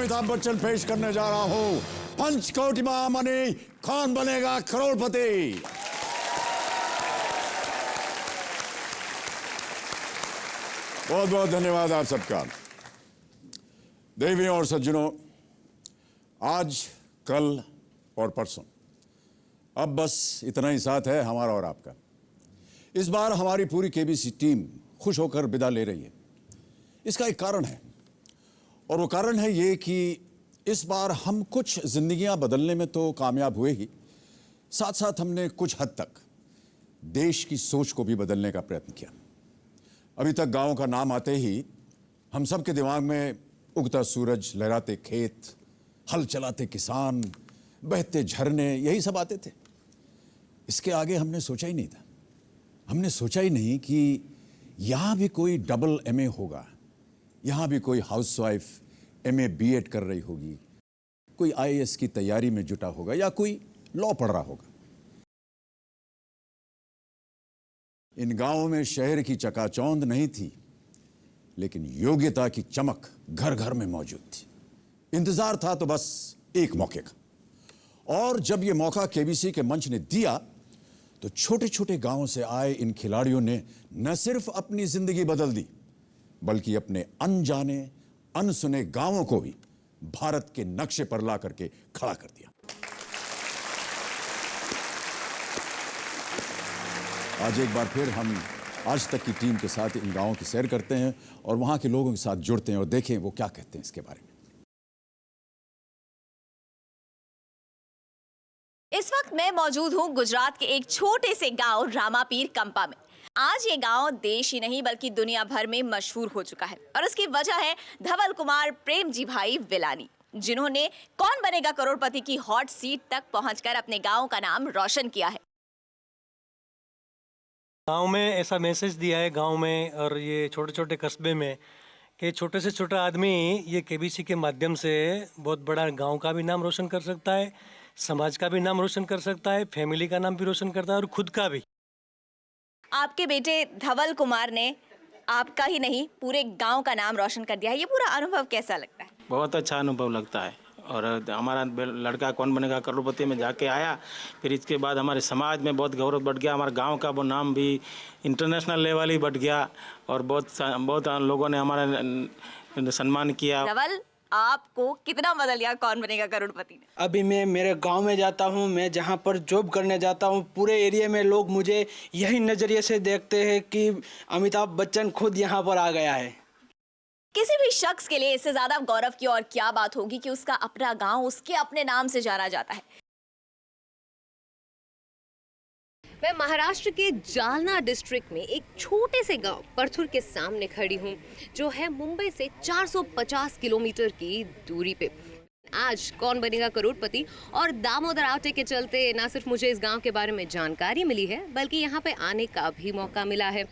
अमिताभ बच्चन पेश करने जा रहा हूं पंचकोटी महामणि कौन बनेगा करोड़पति। बहुत बहुत धन्यवाद आप सबका। देवियों और सज्जनों, आज कल और परसों अब बस इतना ही साथ है हमारा और आपका। इस बार हमारी पूरी केबीसी टीम खुश होकर विदा ले रही है। इसका एक कारण है, और वो कारण है ये कि इस बार हम कुछ जिंदगियां बदलने में तो कामयाब हुए ही, साथ साथ हमने कुछ हद तक देश की सोच को भी बदलने का प्रयत्न किया। अभी तक गांव का नाम आते ही हम सब के दिमाग में उगता सूरज, लहराते खेत, हल चलाते किसान, बहते झरने, यही सब आते थे। इसके आगे हमने सोचा ही नहीं था। हमने सोचा ही नहीं कि यहां भी कोई डबल एमए होगा, यहां भी कोई हाउसवाइफ एमए बीएड कर रही होगी, कोई आईएएस की तैयारी में जुटा होगा या कोई लॉ पढ़ रहा होगा। इन गांवों में शहर की चकाचौंध नहीं थी, लेकिन योग्यता की चमक घर घर में मौजूद थी। इंतजार था तो बस एक मौके का, और जब यह मौका केबीसी के मंच ने दिया तो छोटे छोटे गांवों से आए इन खिलाड़ियों ने न सिर्फ अपनी जिंदगी बदल दी, बल्कि अपने अनजाने अनसुने गांवों को भी भारत के नक्शे पर ला करके खड़ा कर दिया। आज एक बार फिर हम आज तक की टीम के साथ इन गांवों की सैर करते हैं और वहां के लोगों के साथ जुड़ते हैं और देखें वो क्या कहते हैं इसके बारे में। इस वक्त मैं मौजूद हूं गुजरात के एक छोटे से गांव रामापीर कंपा में। आज ये गांव देश ही नहीं बल्कि दुनिया भर में मशहूर हो चुका है, और उसकी वजह है धवल कुमार प्रेमजी भाई विलानी, जिन्होंने कौन बनेगा करोड़पति की हॉट सीट तक पहुंचकर अपने गांव का नाम रोशन किया है। गांव में ऐसा मैसेज दिया है गांव में और ये छोटे छोटे कस्बे में कि छोटे से छोटा आदमी ये केबीसी के माध्यम से बहुत बड़ा गांव का भी नाम रोशन कर सकता है, समाज का भी नाम रोशन कर सकता है, फैमिली का नाम भी रोशन करता है और खुद का भी। आपके बेटे धवल कुमार ने आपका ही नहीं पूरे गांव का नाम रोशन कर दिया है, ये पूरा अनुभव कैसा लगता है? बहुत अच्छा अनुभव लगता है, और हमारा लड़का कौन बनेगा करोड़पति में जाके आया, फिर इसके बाद हमारे समाज में बहुत गौरव बढ़ गया, हमारे गांव का वो नाम भी इंटरनेशनल लेवल ही बढ़ गया और बहुत लोगों ने हमारा सम्मान किया। धवल, आपको कितना बदल गया कौन बनेगा करोड़पति ने? अभी मैं मेरे गांव में जाता हूं, मैं जहां पर जॉब करने जाता हूं, पूरे एरिया में लोग मुझे यही नज़रिए से देखते हैं कि अमिताभ बच्चन खुद यहां पर आ गया है। किसी भी शख्स के लिए इससे ज्यादा गौरव की और क्या बात होगी कि उसका अपना गांव उसके अपने नाम से जाना जाता है। मैं महाराष्ट्र के जालना डिस्ट्रिक्ट में एक छोटे से गांव परथुर के सामने खड़ी हूं, जो है मुंबई से 450 किलोमीटर की दूरी पे। आज कौन बनेगा करोड़पति और दामोदर आवटे के चलते ना सिर्फ मुझे इस गांव के बारे में जानकारी मिली है, बल्कि यहाँ पे आने का भी मौका मिला है।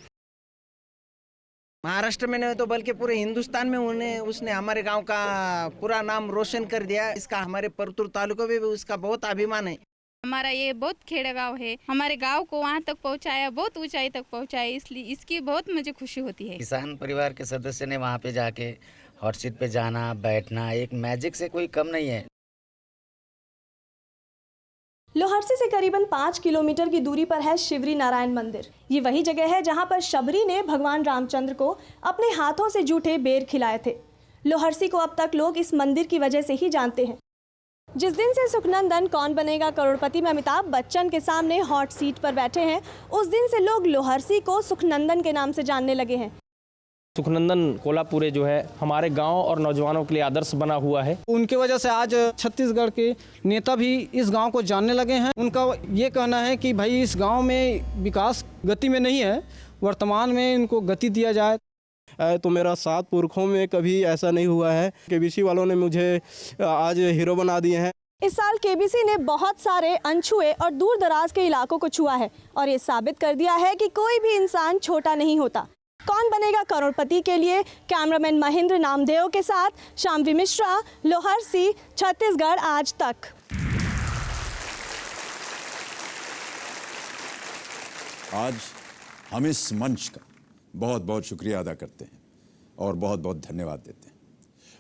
महाराष्ट्र में नहीं तो बल्कि पूरे हिंदुस्तान में उसने हमारे गांव का पूरा नाम रोशन कर दिया। इसका हमारे परतूर तालुका में भी उसका बहुत अभिमान है। हमारा ये बहुत खेड़ा गांव है, हमारे गांव को वहाँ तक पहुँचाया, बहुत ऊंचाई तक पहुँचाया, इसलिए इसकी बहुत मुझे खुशी होती है। किसान परिवार के सदस्य ने वहाँ पे जाके हॉट सीट पे जाना बैठना एक मैजिक से कोई कम नहीं है। लोहरसी से करीबन 5 किलोमीटर की दूरी पर है शिवरी नारायण मंदिर। ये वही जगह है जहां पर शबरी ने भगवान रामचंद्र को अपने हाथों से जूठे बेर खिलाए थे। लोहरसी को अब तक लोग इस मंदिर की वजह से ही जानते हैं। जिस दिन से सुखनंदन कौन बनेगा करोड़पति में अमिताभ बच्चन के सामने हॉट सीट पर बैठे हैं, उस दिन से लोग लोहरसी को सुखनंदन के नाम से जानने लगे हैं। सुखनंदन कोल्हापुरे जो है हमारे गांव और नौजवानों के लिए आदर्श बना हुआ है। उनकी वजह से आज छत्तीसगढ़ के नेता भी इस गांव को जानने लगे हैं। उनका ये कहना है कि भाई इस गांव में विकास गति में नहीं है, वर्तमान में इनको गति दिया जाए। तो मेरा 7 पुरखों में कभी ऐसा नहीं हुआ है। केबीसी वालों ने मुझे आज हीरो बना दिए हैं। इस साल केबीसी ने बहुत सारे अनछुए और दूर दराज के इलाकों को छुआ है और ये साबित कर दिया है कि कोई भी इंसान छोटा नहीं होता। कौन बनेगा करोड़पति के लिए कैमरामैन महेंद्र नामदेव के साथ शाम्वी मिश्रा, लोहरसी, छत्तीसगढ़ आज तक। आज हम इस मंच का बहुत बहुत शुक्रिया अदा करते हैं और बहुत बहुत धन्यवाद देते हैं।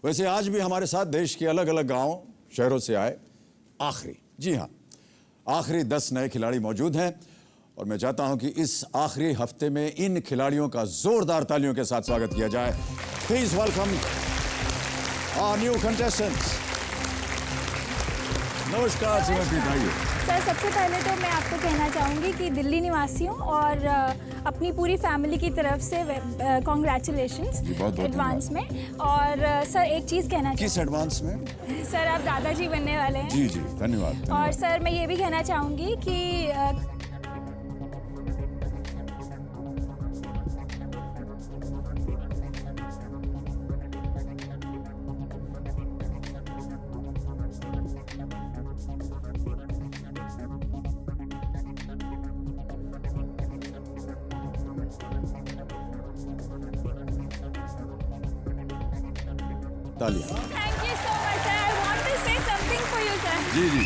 वैसे आज भी हमारे साथ देश के अलग अलग गांव शहरों से आए आखिरी, जी हाँ, आखिरी 10 नए खिलाड़ी मौजूद हैं और मैं चाहता हूं कि इस आखिरी हफ्ते में इन खिलाड़ियों का जोरदार तालियों के साथ स्वागत किया जाए। Please welcome our new contestants. नमस्कार सुमनप्रीत भाई। सर, सबसे पहले तो मैं आपको कहना चाहूँगी कि दिल्ली निवासियों और अपनी पूरी फैमिली की तरफ से कॉन्ग्रेचुलेशंस एडवांस में। और सर एक चीज़ कहना चाहूँगी। किस एडवांस में? सर आप दादाजी बनने वाले हैं। जी जी, धन्यवाद। और सर मैं ये भी कहना चाहूँगी कि तालियां। Thank you so much sir. I want to say something for you sir. जी जी।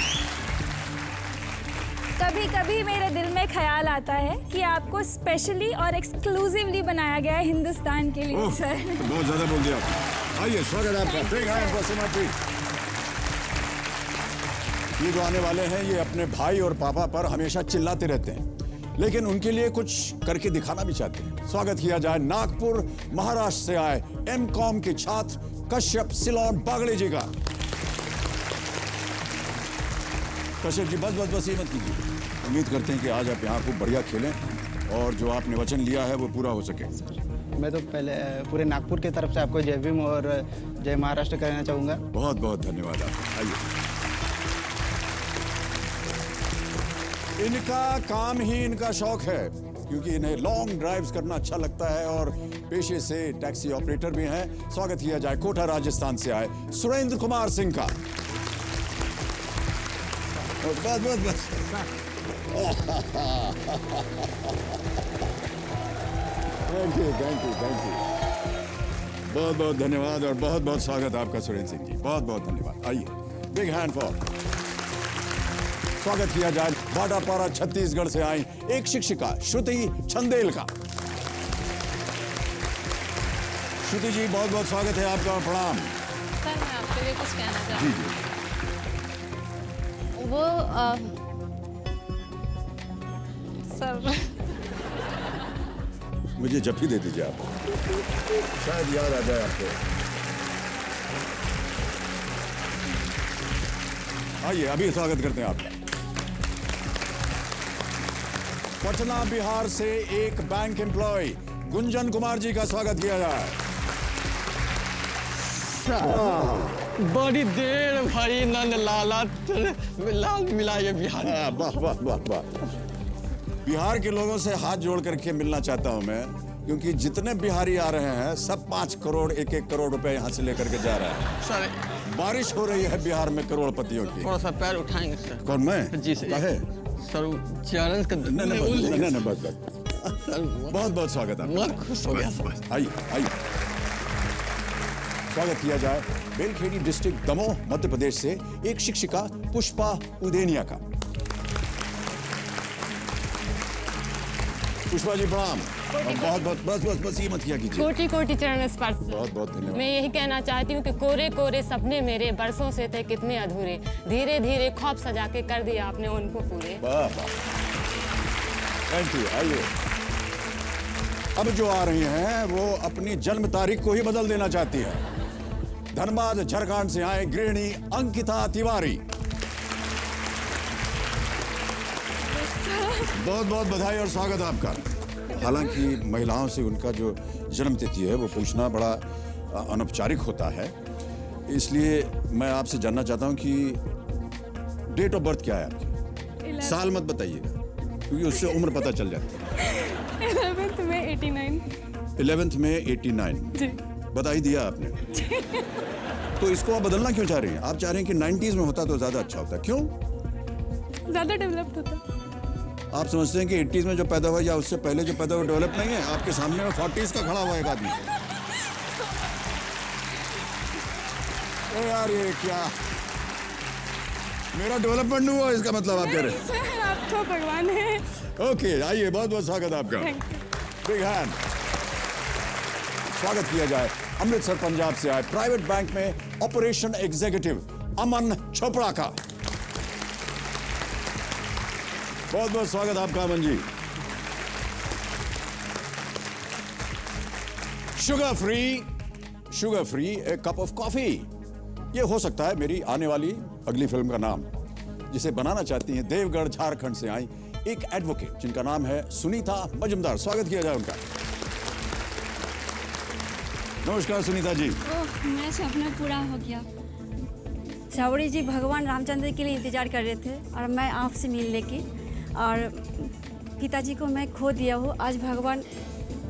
कभी कभी मेरे दिल में ख्याल आता है कि आपको स्पेशली और एक्सक्लूसिवली बनाया गया है हिंदुस्तान के लिए सर। बहुत ज्यादा बोल दिया आपने। आइए, स्वागत है आपका। Big hand for Sumanpreet. ये जो आने वाले हैं ये अपने भाई और पापा पर हमेशा चिल्लाते रहते हैं, लेकिन उनके लिए कुछ करके दिखाना भी चाहते हैं। स्वागत किया जाए नागपुर महाराष्ट्र से आए एमकॉम के छात्र कश्यप सिलोन बागड़े जी का। कश्यप जी बस ये मत कीजिए। उम्मीद करते हैं कि आज आप यहाँ खूब बढ़िया खेलें और जो आपने वचन लिया है वो पूरा हो सके। मैं तो पहले पूरे नागपुर की तरफ से आपको जय भीम और जय महाराष्ट्र कहना चाहूँगा। बहुत बहुत धन्यवाद आपका। आइए। इनका काम ही इनका शौक है, क्योंकि इन्हें लॉन्ग ड्राइव्स करना अच्छा लगता है और पेशे से टैक्सी ऑपरेटर भी हैं। स्वागत किया जाए कोटा राजस्थान से आए सुरेंद्र कुमार सिंह का। बस थैंक यू। बहुत बहुत धन्यवाद और बहुत बहुत स्वागत आपका सुरेंद्र सिंह जी। बहुत बहुत धन्यवाद। आइए, बिग हैंड फॉर स्वागत किया जाए भाटापारा छत्तीसगढ़ से आई एक शिक्षिका श्रुति चंदेल का। श्रुति जी बहुत बहुत स्वागत है आपका और प्रणाम। सर मैं आपके लिए कुछ कहना चाहती हूँ। वो सर मुझे जफ्फी दे दीजिए आप, शायद याद आ जाए आपको। आइए अभी स्वागत करते हैं आपका। पटना बिहार से एक बैंक एम्प्लॉय गुंजन कुमार जी का स्वागत किया जाए। बड़ी देर भाई नंद लाला लाल मिला ये बिहार। वाह वाह वाह वाह। बिहार के लोगों से हाथ जोड़ करके मिलना चाहता हूं मैं, क्योंकि जितने बिहारी आ रहे हैं सब 5 करोड़ 1-1 करोड़ रुपए यहाँ से लेकर के जा रहे हैं। सर बारिश हो रही है बिहार में करोड़पतियों की। थोड़ा सा पैर उठाएंगे सर। कौन, मैं? जी सर। काहे? सर चैलेंज का नहीं बस बहुत बहुत स्वागत है। बहुत खुश हो गया सर। आइए स्वागत किया जाए बेलखेड़ी डिस्ट्रिक्ट दमोह मध्य प्रदेश से एक शिक्षिका पुष्पा उदेनिया का। पुष्पा जी प्रणाम। बहुत बहुत बस ये मत किया कीजिए। कोटि कोटि चरण स्पर्श। बहुत बहुत धन्यवाद। मैं यही कहना चाहती हूँ कि कोरे कोरे सपने मेरे बरसों से थे कितने अधूरे, धीरे धीरे ख्वाब सजा के कर दिया आपने उनको पूरे। वाह वाह, थैंक यू। आइए अब जो आ रही हैं वो अपनी जन्म तारीख को ही बदल देना चाहती है। धनबाद झारखंड से आए गृहिणी अंकिता तिवारी। बहुत बहुत बधाई और स्वागत आपका। हालांकि महिलाओं से उनका जो जन्म तिथि है वो पूछना बड़ा अनौपचारिक होता है, इसलिए मैं आपसे जानना चाहता हूं कि डेट ऑफ बर्थ क्या है आपकी? साल मत बताइएगा, क्योंकि उससे उम्र पता चल जाती है। 11th में 89। 11th में 89 जी। बता ही दिया आपने। तो इसको आप बदलना क्यों चाह रही हैं? आप चाह रहे हैं कि 90s में होता तो ज्यादा अच्छा होता। क्यों? ज्यादा डेवलप्ड होता। आप समझते हैं कि 80s में जो पैदा हुआ या उससे पहले जो पैदा हुआ डेवलप नहीं है? आपके सामने में 40s का खड़ा हुआ एक आदमी। यार ये क्या मेरा डेवलपमेंट नहीं हुआ इसका मतलब आप कह रहे हैं? आप तो भगवान हैं। ओके, आइए बहुत बहुत स्वागत आपका। Big hand. स्वागत किया जाए अमृतसर पंजाब से आए प्राइवेट बैंक में ऑपरेशन एग्जीक्यूटिव अमन चोपड़ा का। बहुत बहुत स्वागत आपका Aman ji. Sugar free a cup of coffee, ये हो सकता है मेरी आने वाली अगली फिल्म का नाम, जिसे बनाना चाहती हैं देवगढ़ झारखंड से आई एक एडवोकेट जिनका नाम है सुनीता मजुमदार। स्वागत किया जाए उनका। नमस्कार सुनीता जी। मेरा सपना पूरा हो गया। सावरी जी भगवान रामचंद्र के लिए इंतजार कर रहे थे और मैं आपसे मिलने की, और पिताजी को मैं खो दिया हूँ। आज भगवान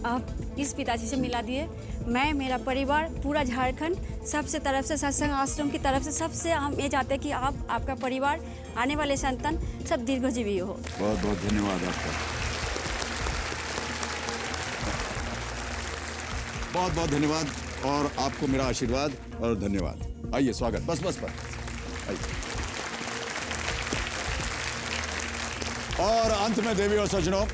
आप इस पिताजी से मिला दिए। मैं, मेरा परिवार, पूरा झारखंड, सबसे तरफ से, सत्संग आश्रम की तरफ से सबसे हम ये चाहते हैं कि आप, आपका परिवार, आने वाले संतान सब दीर्घजीवी हो। बहुत बहुत धन्यवाद आपका। बहुत बहुत धन्यवाद और आपको मेरा आशीर्वाद और धन्यवाद। आइए स्वागत, बस पर आइए। और अंत में देवी और सज्जनों,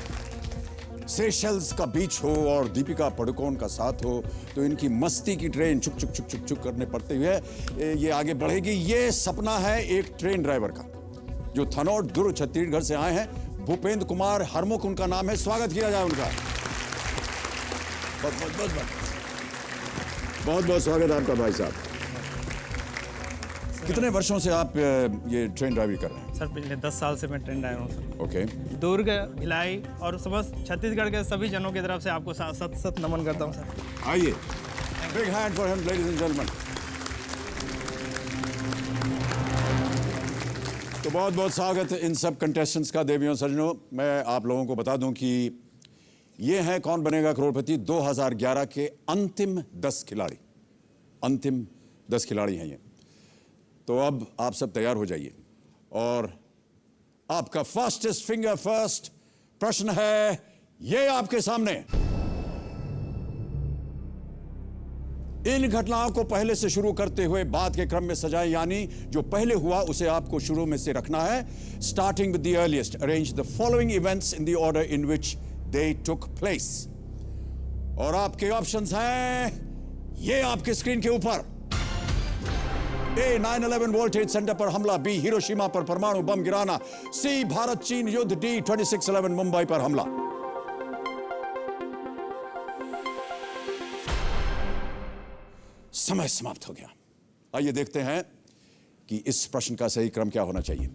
सेशल्स का बीच हो और दीपिका पादुकोण का साथ हो तो इनकी मस्ती की ट्रेन चुक चुक चुक चुक चुक करने पड़ते हुए ये आगे बढ़ेगी। ये सपना है एक ट्रेन ड्राइवर का जो थनौट दुर्ग छत्तीसगढ़ से आए हैं। भूपेंद्र कुमार हरमुख उनका नाम है। स्वागत किया जाए उनका। बहुत बहुत स्वागत आपका भाई साहब। कितने वर्षों से आप ये ट्रेन ड्राइविंग कर रहे हैं? सर पिछले 10 साल से मैं ट्रेन ड्राइवर हूँ सर। ओके। दुर्ग, भिलाई और समस्त छत्तीसगढ़ के सभी जनों की तरफ से आपको सत सत नमन करता हूँ सर। आइए, big hand for him ladies and gentleman. तो बहुत बहुत स्वागत इन सब कंटेस्टेंट्स का। देवियों सज्जनों, मैं आप लोगों को बता दूं कि ये हैं कौन बनेगा करोड़पति 2011 के अंतिम 10 खिलाड़ी। अंतिम 10 खिलाड़ी हैं ये। तो अब आप सब तैयार हो जाइए और आपका फास्टेस्ट फिंगर फर्स्ट प्रश्न है ये आपके सामने। इन घटनाओं को पहले से शुरू करते हुए बाद के क्रम में सजाएं, यानी जो पहले हुआ उसे आपको शुरू में से रखना है। Starting with the earliest, arrange the following events in the order in which they took place. और आपके ऑप्शंस हैं ये आपके स्क्रीन के ऊपर। ए, 9/11 वर्ल्ड ट्रेड सेंटर पर हमला। बी, हिरोशिमा पर परमाणु बम गिराना। सी, भारत चीन युद्ध। डी, 26/11 मुंबई पर हमला। समय समाप्त हो गया। आइए देखते हैं कि इस प्रश्न का सही क्रम क्या होना चाहिए।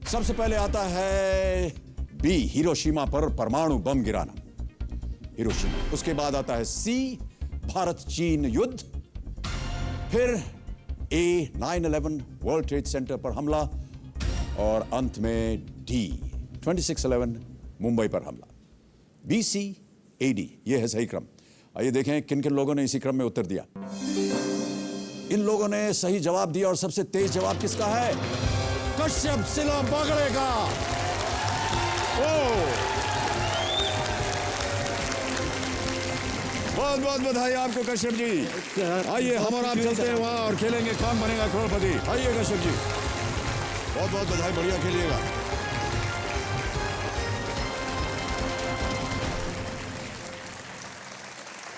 सबसे पहले आता है बी, हिरोशिमा पर परमाणु बम गिराना। हिरोशिमा। उसके बाद आता है सी, भारत चीन युद्ध। फिर ए, 9/11 वर्ल्ड ट्रेड सेंटर पर हमला। और अंत में डी, 26/11 मुंबई पर हमला। बी, सी, ए, डी, यह है सही क्रम। आइए देखें किन किन लोगों ने इसी क्रम में उत्तर दिया। इन लोगों ने सही जवाब दिया और सबसे तेज जवाब किसका है? कश्यप सिलों बागड़े का। बहुत बहुत बधाई आपको कश्यप जी। आइए हम और आप चलते हैं वहां और खेलेंगे कौन बनेगा करोड़पति। आइए कश्यप जी, बहुत बहुत बधाई, बढ़िया खेलिएगा।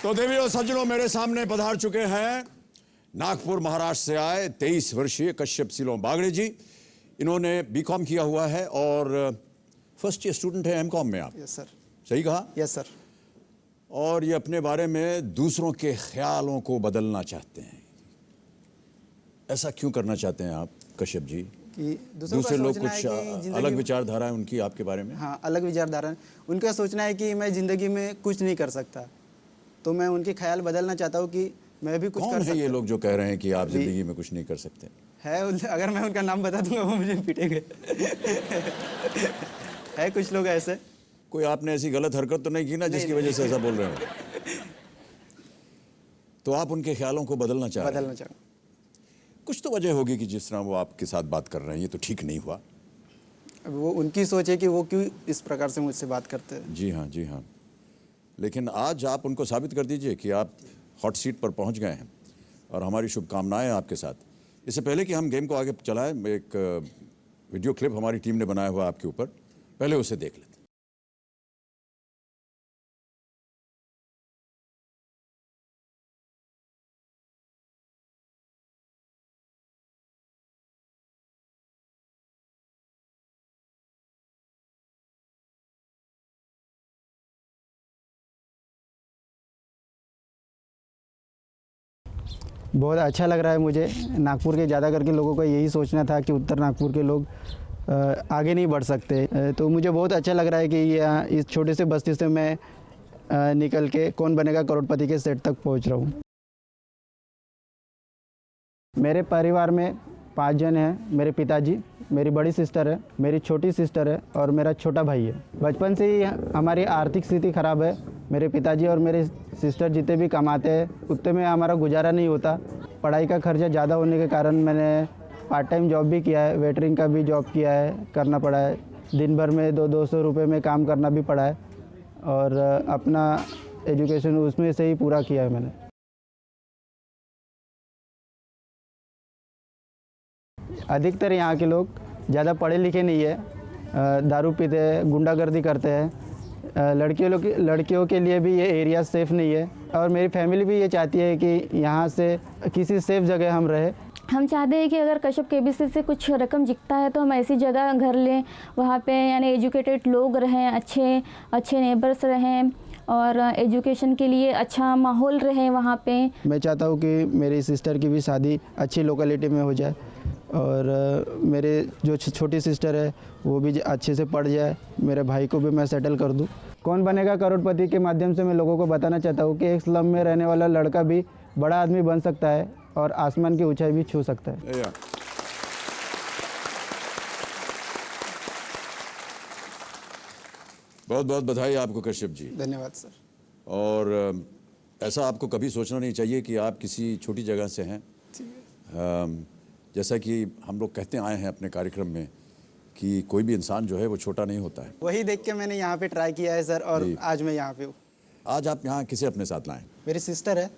तो देवियों और सज्जनों, मेरे सामने पधार चुके हैं नागपुर महाराष्ट्र से आए 23 वर्षीय कश्यप सिलों बागड़े जी। इन्होंने बीकॉम किया हुआ है और फर्स्ट ईयर स्टूडेंट है एमकॉम में आप। Yes sir. सही कहा? Yes sir. और ये अपने बारे में दूसरों के ख्यालों को बदलना चाहते हैं। ऐसा क्यों करना चाहते हैं आप कश्यप जी? कि दूसरे लोग कुछ अलग विचारधारा है उनकी आपके बारे में? हाँ, अलग विचारधारा है। उनका सोचना है कि मैं जिंदगी में कुछ नहीं कर सकता, तो मैं उनके ख्याल बदलना चाहता हूँ कि मैं भी कुछ कर सकता हूँ। कौन है ये लोग जो कह रहे हैं कि आप जिंदगी में कुछ नहीं कर सकते? है, अगर मैं उनका नाम बता दूंगा वो मुझे पीटेंगे। है कुछ लोग ऐसे। कोई आपने ऐसी गलत हरकत तो नहीं की ना जिसकी वजह से ऐसा बोल रहे हो? तो आप उनके ख्यालों को बदलना चाह रहे हैं? कुछ तो वजह होगी कि जिस तरह वो आपके साथ बात कर रहे हैं, ये तो ठीक नहीं हुआ। वो उनकी सोच है कि वो क्यों इस प्रकार से मुझसे बात करते हैं। जी हाँ, जी हाँ। लेकिन आज आप उनको साबित कर दीजिए कि आप हॉट सीट पर पहुंच गए हैं और हमारी शुभकामनाएं आपके साथ। इससे पहले कि हम गेम को आगे चलाएं, एक वीडियो क्लिप हमारी टीम ने बनाया हुआ आपके ऊपर, पहले उसे देख लें। बहुत अच्छा लग रहा है मुझे। नागपुर के ज़्यादा करके लोगों का यही सोचना था कि उत्तर नागपुर के लोग आगे नहीं बढ़ सकते, तो मुझे बहुत अच्छा लग रहा है कि इस छोटे से बस्ती से मैं निकल के कौन बनेगा करोड़पति के सेट तक पहुंच रहा हूं। मेरे परिवार में 5 जन हैं। मेरे पिताजी, मेरी बड़ी सिस्टर है, मेरी छोटी सिस्टर है और मेरा छोटा भाई है। बचपन से ही हमारी आर्थिक स्थिति ख़राब है। मेरे पिताजी और मेरे सिस्टर जितने भी कमाते हैं उतने में हमारा गुजारा नहीं होता। पढ़ाई का खर्चा ज़्यादा होने के कारण मैंने पार्ट टाइम जॉब भी किया है, वेटरिंग का भी जॉब किया है, करना पड़ा है। दिन भर में 200 रुपये में काम करना भी पड़ा है और अपना एजुकेशन उसमें से ही पूरा किया है मैंने। अधिकतर यहाँ के लोग ज़्यादा पढ़े लिखे नहीं है, दारू पीते हैं, गुंडागर्दी करते हैं। लड़कियों के लिए भी ये एरिया सेफ़ नहीं है और मेरी फैमिली भी ये चाहती है कि यहाँ से किसी सेफ़ जगह हम रहे। हम चाहते हैं कि अगर कश्यप केबीसी से कुछ रकम जिकता है तो हम ऐसी जगह घर लें, वहाँ पे यानी एजुकेटेड लोग रहें, अच्छे नेबर्स रहें और एजुकेशन के लिए अच्छा माहौल रहे वहाँ पे। मैं चाहता हूँ कि मेरी सिस्टर की भी शादी अच्छी लोकेलिटी में हो जाए और मेरे जो छोटी सिस्टर है वो भी अच्छे से पढ़ जाए, मेरे भाई को भी मैं सेटल कर दूँ। कौन बनेगा करोड़पति के माध्यम से मैं लोगों को बताना चाहता हूँ कि एक स्लम में रहने वाला लड़का भी बड़ा आदमी बन सकता है और आसमान की ऊंचाई भी छू सकता है। बहुत बहुत बधाई आपको कश्यप जी। धन्यवाद सर। और ऐसा आपको कभी सोचना नहीं चाहिए कि आप किसी छोटी जगह से हैं। जैसा कि हम लोग कहते आए हैं अपने कार्यक्रम में कि कोई भी इंसान जो है वो छोटा नहीं होता है। वही देख के मैंने यहाँ पे ट्राई किया है सर और आज मैं यहाँ पे हूँ। आज आप यहाँ किसे अपने साथ लाएं? मेरी सिस्टर है।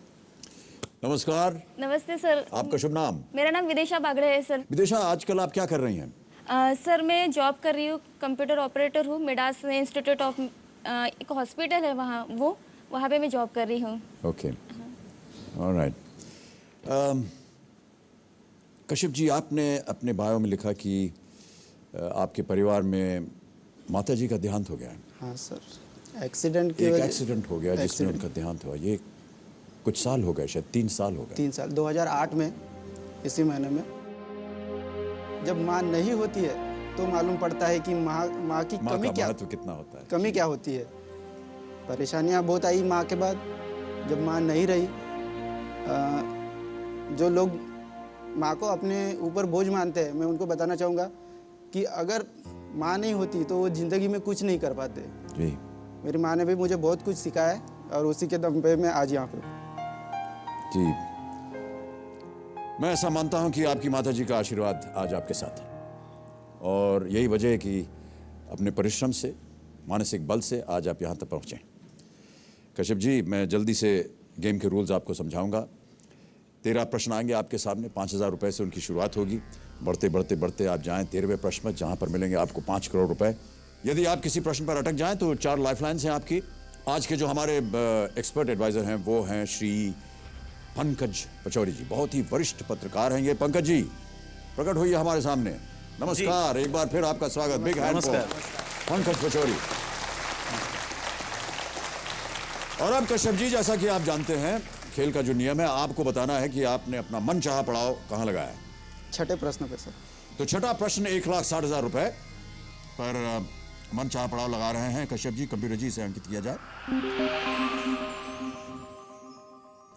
नमस्कार। नमस्ते सर। आपका शुभ नाम? मेरा नाम विदिशा बागड़े है सर। विदिशा, आजकल आप क्या कर रही हैं? सर मैं जॉब कर रही हूँ, कंप्यूटर ऑपरेटर हूँ। मिडास इंस्टीट्यूट ऑफ एक हॉस्पिटल है वहाँ पे मैं जॉब कर रही हूँ। Okay, alright. कश्यप जी, आपने अपने बायो में लिखा कि आपके परिवार में माता जी का देहांत हो गया है। हाँ सर, एक्सीडेंट की एक एक्सीडेंट हो गया जिसमें उनका देहांत हुआ। ये कुछ साल हो गए, शायद 3 साल हो गए। 3 साल, 2008 में इसी महीने में। जब माँ नहीं होती है तो मालूम पड़ता है कि माँ की कमी क्या, कितना होता है, कमी क्या होती है। परेशानियाँ बहुत आई माँ के बाद। जब माँ नहीं रही, जो लोग माँ को अपने ऊपर बोझ मानते हैं, मैं उनको बताना चाहूँगा कि अगर माँ नहीं होती तो वो ज़िंदगी में कुछ नहीं कर पाते। जी। मेरी माँ ने भी मुझे बहुत कुछ सिखाया है और उसी के दम पे मैं आज यहाँ पे हूँ। जी, मैं ऐसा मानता हूँ कि आपकी माता जी का आशीर्वाद आज आपके साथ है और यही वजह है कि अपने परिश्रम से, मानसिक बल से आज आप यहाँ तक पहुँचे। कश्यप जी, मैं जल्दी से गेम के रूल्स आपको समझाऊंगा। 13 प्रश्न आएंगे आपके सामने। 5,000 रुपये से उनकी शुरुआत होगी। बढ़ते बढ़ते बढ़ते आप जाएं 13वें प्रश्न में, जहाँ पर मिलेंगे आपको 5 करोड़ रुपए। यदि आप किसी प्रश्न पर अटक जाएं तो 4 लाइफलाइन्स हैं आपकी। आज के जो हमारे एक्सपर्ट एडवाइज़र हैं वो हैं श्री पंकज पचौरी जी। बहुत ही वरिष्ठ पत्रकार हैं ये। पंकज जी, प्रकट होइए हमारे सामने। नमस्कार, एक बार फिर आपका स्वागत। Big hand for Pankaj Pachauri. और अब कश्यप जी, जैसा कि आप जानते हैं खेल का जो नियम है, आपको बताना है कि आपने अपना मनचाहा पड़ाव कहाँ लगाया है। छठे प्रश्न पे सर। तो छठा प्रश्न 1,60,000 रुपए पर मनचाहा पड़ाव लगा रहे हैं कश्यप जी। कंप्यूटर जी से अंकित किया जाए।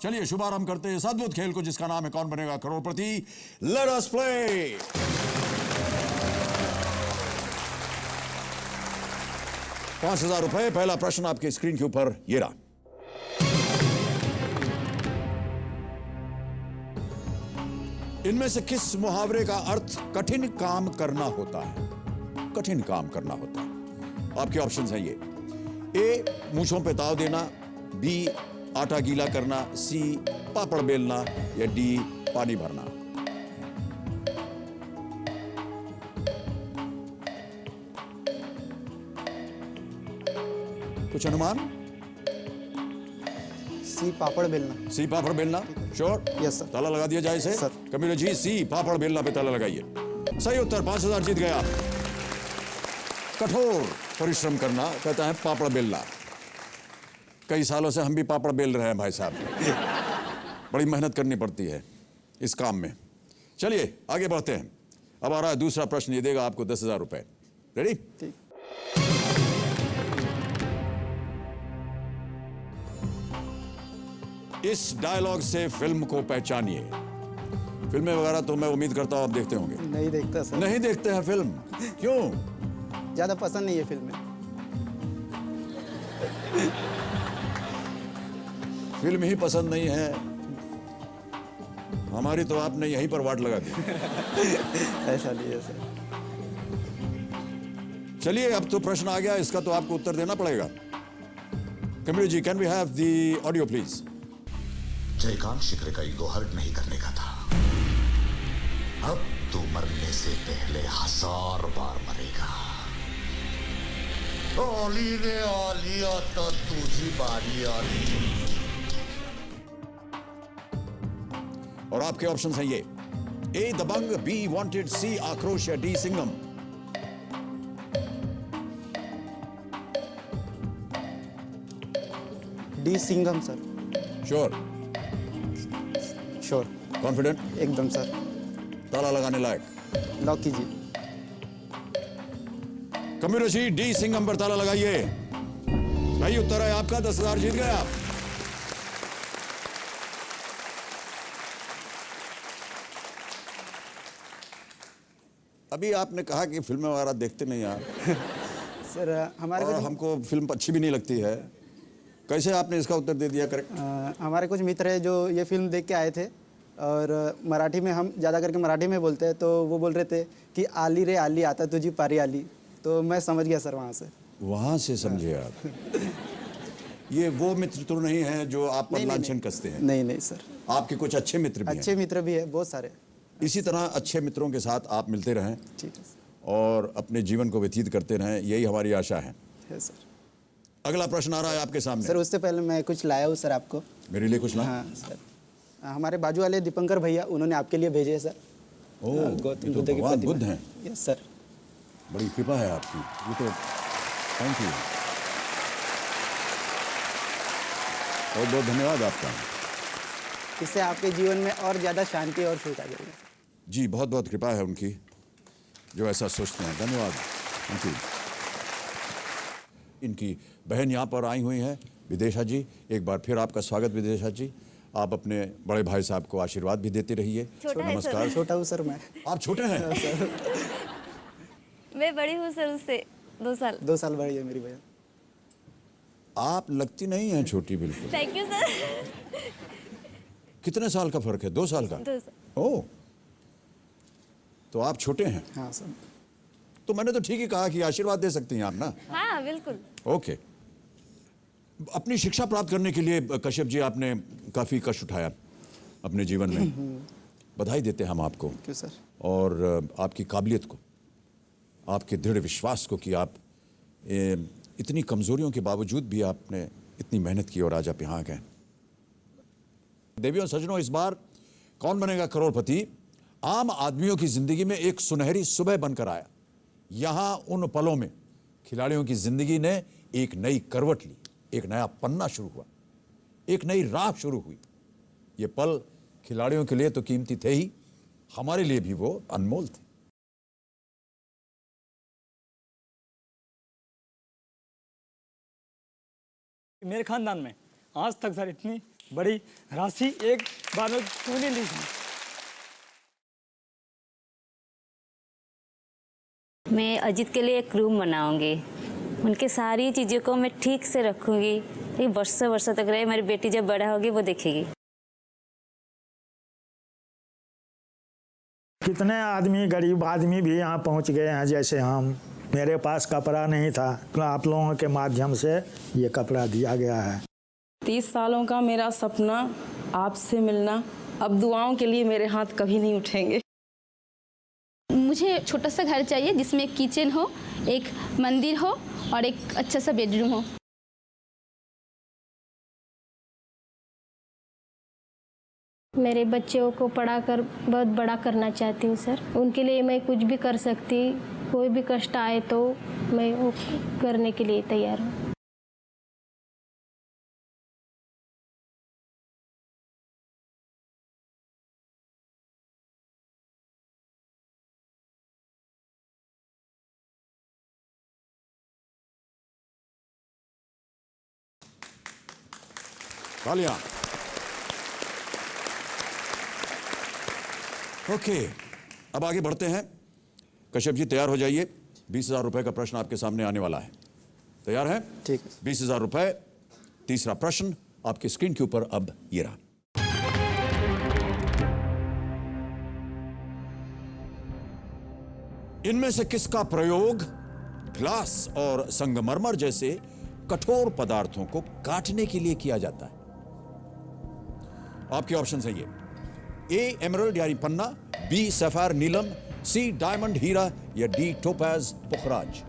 चलिए शुभारंभ करते हैं इस अद्भुत खेल को जिसका नाम है कौन बनेगा करोड़पति। Let us play. ₹5,000। पहला प्रश्न आपके स्क्रीन के ऊपर ये रहा। इनमें से किस मुहावरे का अर्थ कठिन काम करना होता है? कठिन काम करना होता है। आपके ऑप्शंस हैं ये। ए, मूंछों पे ताव देना, बी, आटा गीला करना, सी, पापड़ बेलना या डी, पानी भरना। कुछ अनुमान? सी, पापड़ बेलना। सी, पापड़ बेलना। श्योर? Yes sir. ताला लगा दिया जाए इसे? सर। कंप्यूटर जी, सी, पापड़ बेलना पे ताला लगाइए। सही उत्तर। 5,000 जीत गया। कठोर परिश्रम करना कहता है पापड़ बेलना। कई सालों से हम भी पापड़ बेल रहे हैं भाई साहब। बड़ी मेहनत करनी पड़ती है। इस काम में। चलिए आगे बढ़ते हैं। अब आ रहा है दूसरा प्रश्न, ये देगा आपको 10,000 रुपए। रेडी? ठीक। इस डायलॉग से फिल्म को पहचानिए। फिल्में वगैरह तो मैं उम्मीद करता हूं आप देखते होंगे। नहीं देखता सर। नहीं देखते हैं फिल्म? क्यों? ज़्यादा पसंद नहीं है फिल्में। फिल्म ही पसंद नहीं है? हमारी तो आपने यहीं पर वाट लगा दी। ऐसा नहीं है सर। चलिए अब तो प्रश्न आ गया, इसका तो आपको उत्तर देना पड़ेगा। Kamru ji, can we have the audio please? Jaikant Shikhar का ईगो हर्ट नहीं करने का था। अब तू मरने से पहले 1000 बार मरेगा। ओली रे ओली, तो तुझी बारी आली। और आपके ऑप्शंस हैं ये: ए दबंग, बी वांटेड, सी आक्रोश या D Singham. D Singham sir. Sure? Sure. Confident? एकदम सर। ताला लगाने लायक? लॉक कीजिए। कम्युनिस्ट जी, डी सिंघम पर ताला लगाइए। सही उत्तर है आपका, 10,000 जीत गए आप। अभी आपने कहा कि फिल्में वगैरह देखते नहीं आप। सर हमारे और हमको फिल्म अच्छी भी नहीं लगती है। कैसे आपने इसका उत्तर दे दिया करेक्ट? हमारे कुछ मित्र हैं जो ये फिल्म देख के आए थे और मराठी में, हम ज़्यादा करके मराठी में बोलते हैं, तो वो बोल रहे थे कि आली रे आली, आता तुझी पारी आली। तो मैं समझ गया सर वहाँ से। वहाँ से समझे आप? ये वो मित्र तो नहीं है जो आप पर लांछन कसते हैं? नहीं नहीं सर। आपके कुछ अच्छे मित्र भी हैं? अच्छे मित्र भी है, बहुत सारे। इसी तरह अच्छे मित्रों के साथ आप मिलते रहें। ठीक है और अपने जीवन को व्यतीत करते रहें, यही हमारी आशा है। सर। अगला प्रश्न आ रहा है आपके सामने। सर उससे पहले मैं कुछ लाया हूँ सर आपको। मेरे लिए कुछ ला? हाँ सर, हमारे बाजू वाले दीपंकर भैया, उन्होंने आपके लिए भेजे है सर। ओह, ये तो भगवान बुद्ध हैं। Yes sir. बड़ी कृपा है आपकी, ये तो थैंक यू, बहुत बहुत धन्यवाद आपका। इससे आपके जीवन में और ज़्यादा शांति और सुख आ जाएगा। जी बहुत बहुत कृपा है उनकी, जो ऐसा सोचते हैं। धन्यवाद, थैंक यू। इनकी बहन यहाँ पर आई हुई हैं, विदेशा जी। एक बार फिर आपका स्वागत विदेशा जी। आप अपने बड़े भाई साहब को आशीर्वाद भी देते रहिए। नमस्कार। छोटा हूँ सर मैं। आप छोटे हैं? मैं बड़ी हूँ सर उससे 2 साल। 2 साल बड़ी है मेरी बहन। आप लगती नहीं हैं छोटी बिल्कुल। Thank you sir. कितने साल का फर्क है? 2 साल का? 2 साल। ओह, तो आप छोटे हैं। हाँ सर। तो मैंने तो ठीक ही कहा कि आशीर्वाद दे सकती हैं आप ना। हाँ बिल्कुल। ओके। अपनी शिक्षा प्राप्त करने के लिए कश्यप जी आपने काफ़ी कष्ट उठाया अपने जीवन में। बधाई देते हैं हम आपको। क्यों सर? और आपकी काबिलियत को, आपके दृढ़ विश्वास को कि आप इतनी कमजोरियों के बावजूद भी आपने इतनी मेहनत की और आज आप यहाँ गए। देवियों सज्जनों, इस बार कौन बनेगा करोड़पति आम आदमियों की जिंदगी में एक सुनहरी सुबह बनकर आया। यहाँ उन पलों में खिलाड़ियों की जिंदगी ने एक नई करवट ली, एक नया पन्ना शुरू हुआ, एक नई राह शुरू हुई। ये पल खिलाड़ियों के लिए तो कीमती थे ही, हमारे लिए भी वो अनमोल थे। मेरे खानदान में आज तक सर इतनी बड़ी राशि एक बार में क्यों नहीं ली थी। मैं अजीत के लिए एक रूम बनाऊंगी, उनके सारी चीज़ों को मैं ठीक से रखूंगी, ये वर्षों तक रहे। मेरी बेटी जब बड़ा होगी वो देखेगी। कितने आदमी, गरीब आदमी भी यहाँ पहुँच गए हैं जैसे हम। मेरे पास कपड़ा नहीं था, तो आप लोगों के माध्यम से ये कपड़ा दिया गया है। 30 सालों का मेरा सपना आपसे मिलना, अब दुआओं के लिए मेरे हाथ कभी नहीं उठेंगे। मुझे छोटा सा घर चाहिए जिसमें एक किचन हो, एक मंदिर हो और एक अच्छा सा बेडरूम हो। मेरे बच्चों को पढ़ाकर बहुत बड़ा करना चाहती हूँ सर। उनके लिए मैं कुछ भी कर सकती, कोई भी कष्ट आए तो मैं वो करने के लिए तैयार हूँ। तालियां। ओके, अब आगे बढ़ते हैं। कश्यप जी तैयार हो जाइए, 20,000 रुपए का प्रश्न आपके सामने आने वाला है। तैयार है? ठीक। 20,000 रुपए। तीसरा प्रश्न आपकी स्क्रीन के ऊपर अब ये रहा। इनमें से किसका प्रयोग ग्लास और संगमरमर जैसे कठोर पदार्थों को काटने के लिए किया जाता है? आपके ऑप्शन है ये: ए एमरल्ड यानी पन्ना, बी सफायर नीलम, सी डायमंड हीरा या डी टोपैज पुखराज।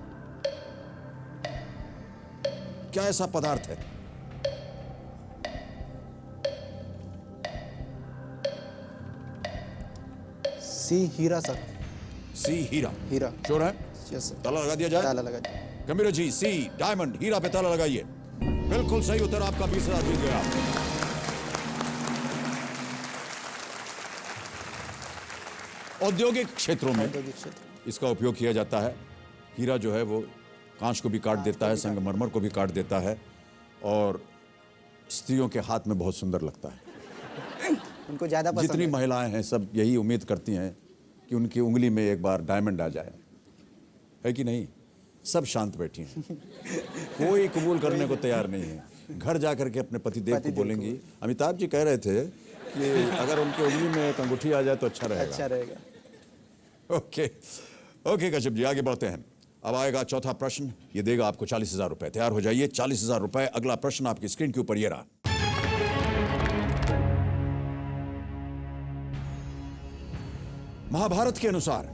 क्या ऐसा पदार्थ है? सी हीरा सर। सी हीरा। हीरा। श्योर है? Yes sir. ताला लगा दिया जाए? ताला लगा दिया। गंभीर जी, सी डायमंड हीरा पे ताला लगाइए। बिल्कुल सही उत्तर, आपका 20,000 जीत गया। औद्योगिक क्षेत्रों में इसका उपयोग किया जाता है। हीरा जो है वो कांच को भी काट देता है, संगमरमर को भी काट देता है, और स्त्रियों के हाथ में बहुत सुंदर लगता है। उनको ज्यादा पसंद जितनी महिलाएं हैं सब यही उम्मीद करती हैं कि उनकी उंगली में एक बार डायमंड आ जाए, है कि नहीं? सब शांत बैठी हैं, कोई कबूल करने को तैयार नहीं है। घर जाकर के अपने पतिदेव को बोलेंगी। अमिताभ जी कह रहे थे कि अगर उनकी उंगली में एक अंगूठी आ जाए तो अच्छा रहेगा। अच्छा रहेगा। ओके ओके कश्यप जी, आगे बढ़ते हैं। अब आएगा चौथा प्रश्न, ये देगा आपको 40,000 रुपए। तैयार हो जाइए, 40,000 रुपए। अगला प्रश्न आपकी स्क्रीन के ऊपर ये रहा। महाभारत के अनुसार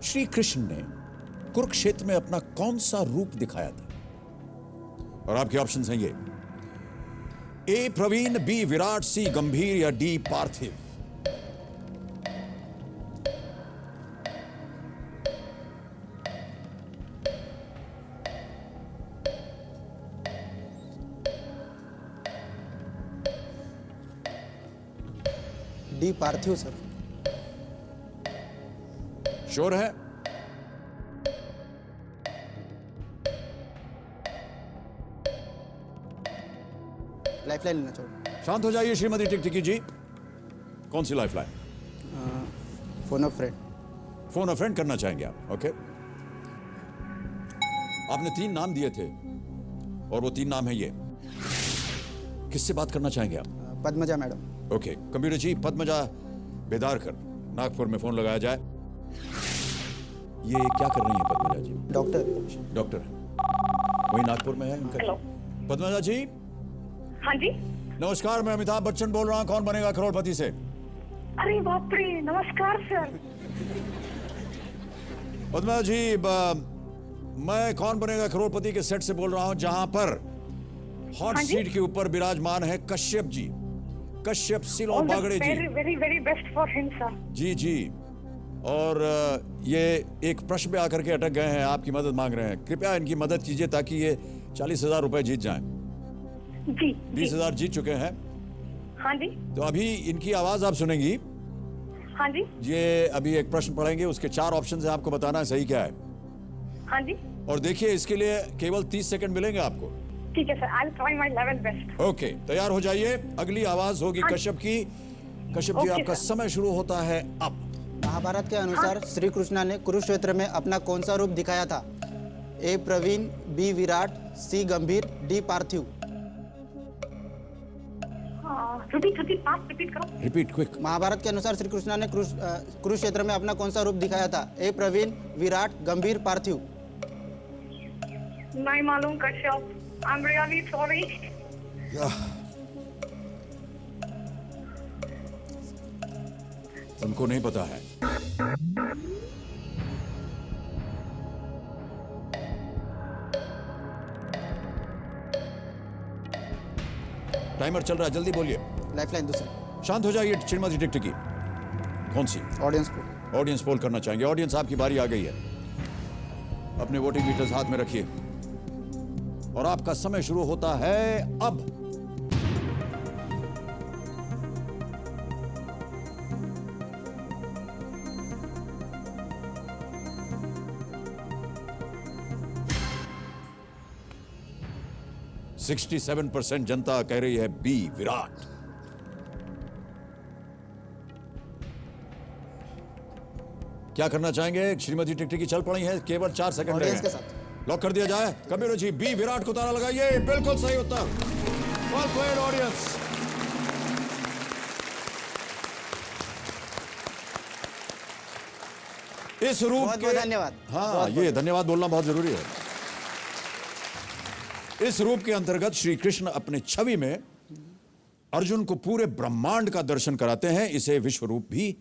श्री कृष्ण ने कुरुक्षेत्र में अपना कौन सा रूप दिखाया था? और आपके ऑप्शंस हैं ये: A Praveen, B Virat, C Gambhir या D Parthiv. D Parthiv sir. Sure है? लाइफलाइन लेना चाहूँ। शांत हो जाइए श्रीमती टिकटिकी जी। कौन सी lifeline? Phone of friend. Phone of friend करना चाहेंगे आप? ओके। आपने 3 नाम दिए थे और वो 3 नाम है ये। किससे बात करना चाहेंगे आप? पद्मजा मैडम। ओके, कंप्यूटर जी, पद्मजा बेदार कर नागपुर में फोन लगाया जाए। ये क्या कर रही है पद्मजा जी? डॉक्टर है, वही नागपुर में है उनका। पद्मजा जी। हाँ जी। नमस्कार, मैं अमिताभ बच्चन बोल रहा हूँ, कौन बनेगा करोड़पति से। अरे बाप रे, नमस्कार सर। पद्मजा जी, मैं कौन बनेगा करोड़पति के सेट से बोल रहा हूँ, जहां पर हॉट सीट के ऊपर विराजमान है Kashyap ji, Kashyap Silon Bagde ji. Very very best for him sir. जी जी। और ये एक प्रश्न पे आकर के अटक गए हैं, आपकी मदद मांग रहे हैं। कृपया इनकी मदद कीजिए ताकि ये 40,000 रुपए जीत जाएं। जी। 20,000 जीत चुके हैं। हाँ जी। तो अभी इनकी आवाज आप सुनेंगी। हाँ जी। ये अभी एक प्रश्न पढ़ेंगे, उसके 4 ऑप्शन है, आपको बताना है सही क्या है। हाँ जी। और देखिए, इसके लिए केवल 30 सेकंड मिलेंगे आपको। ठीक है sir, I will try my level best. Okay, तैयार हो जाइए। अगली आवाज होगी कश्यप की। कश्यप जी, आपका समय शुरू होता है अब। महाभारत के अनुसार श्री कृष्ण ने कुरुक्षेत्र में अपना कौन सा रूप दिखाया था? A Praveen, B Virat, C Gambhir, D Parthiv. Repeat करो। Repeat quick. महाभारत के अनुसार श्री कृष्ण ने कुरुक्षेत्र में अपना कौन सा रूप दिखाया था? ए प्रवीण, विराट, गंभीर, पार्थिव। नहीं मालूम Kashyap, I am really sorry. उनको नहीं पता है। टाइमर चल रहा है, जल्दी बोलिए। लाइफलाइन दूसरी। शांत हो जाइए श्रीमती टिकटिकी। कौन सी? Audience poll. ऑडियंस पोल करना चाहेंगे। ऑडियंस, आपकी बारी आ गई है। अपने वोटिंग मीटर्स हाथ में रखिए और आपका समय शुरू होता है अब। 67% जनता कह रही है बी विराट। क्या करना चाहेंगे? श्रीमती टिकटिकी चल पड़ी हैं, केवल 4 सेकंड रह गए। लॉक कर दिया जाए। कबीर जी, बी विराट को ताला लगाइए। बिल्कुल सही उत्तर। Well played audience. इस रूप के धन्यवाद। हाँ, ये धन्यवाद बोलना बहुत जरूरी है। इस रूप के अंतर्गत श्री कृष्ण अपने छवि में अर्जुन को पूरे ब्रह्मांड का दर्शन कराते हैं। इसे विश्व रूप भी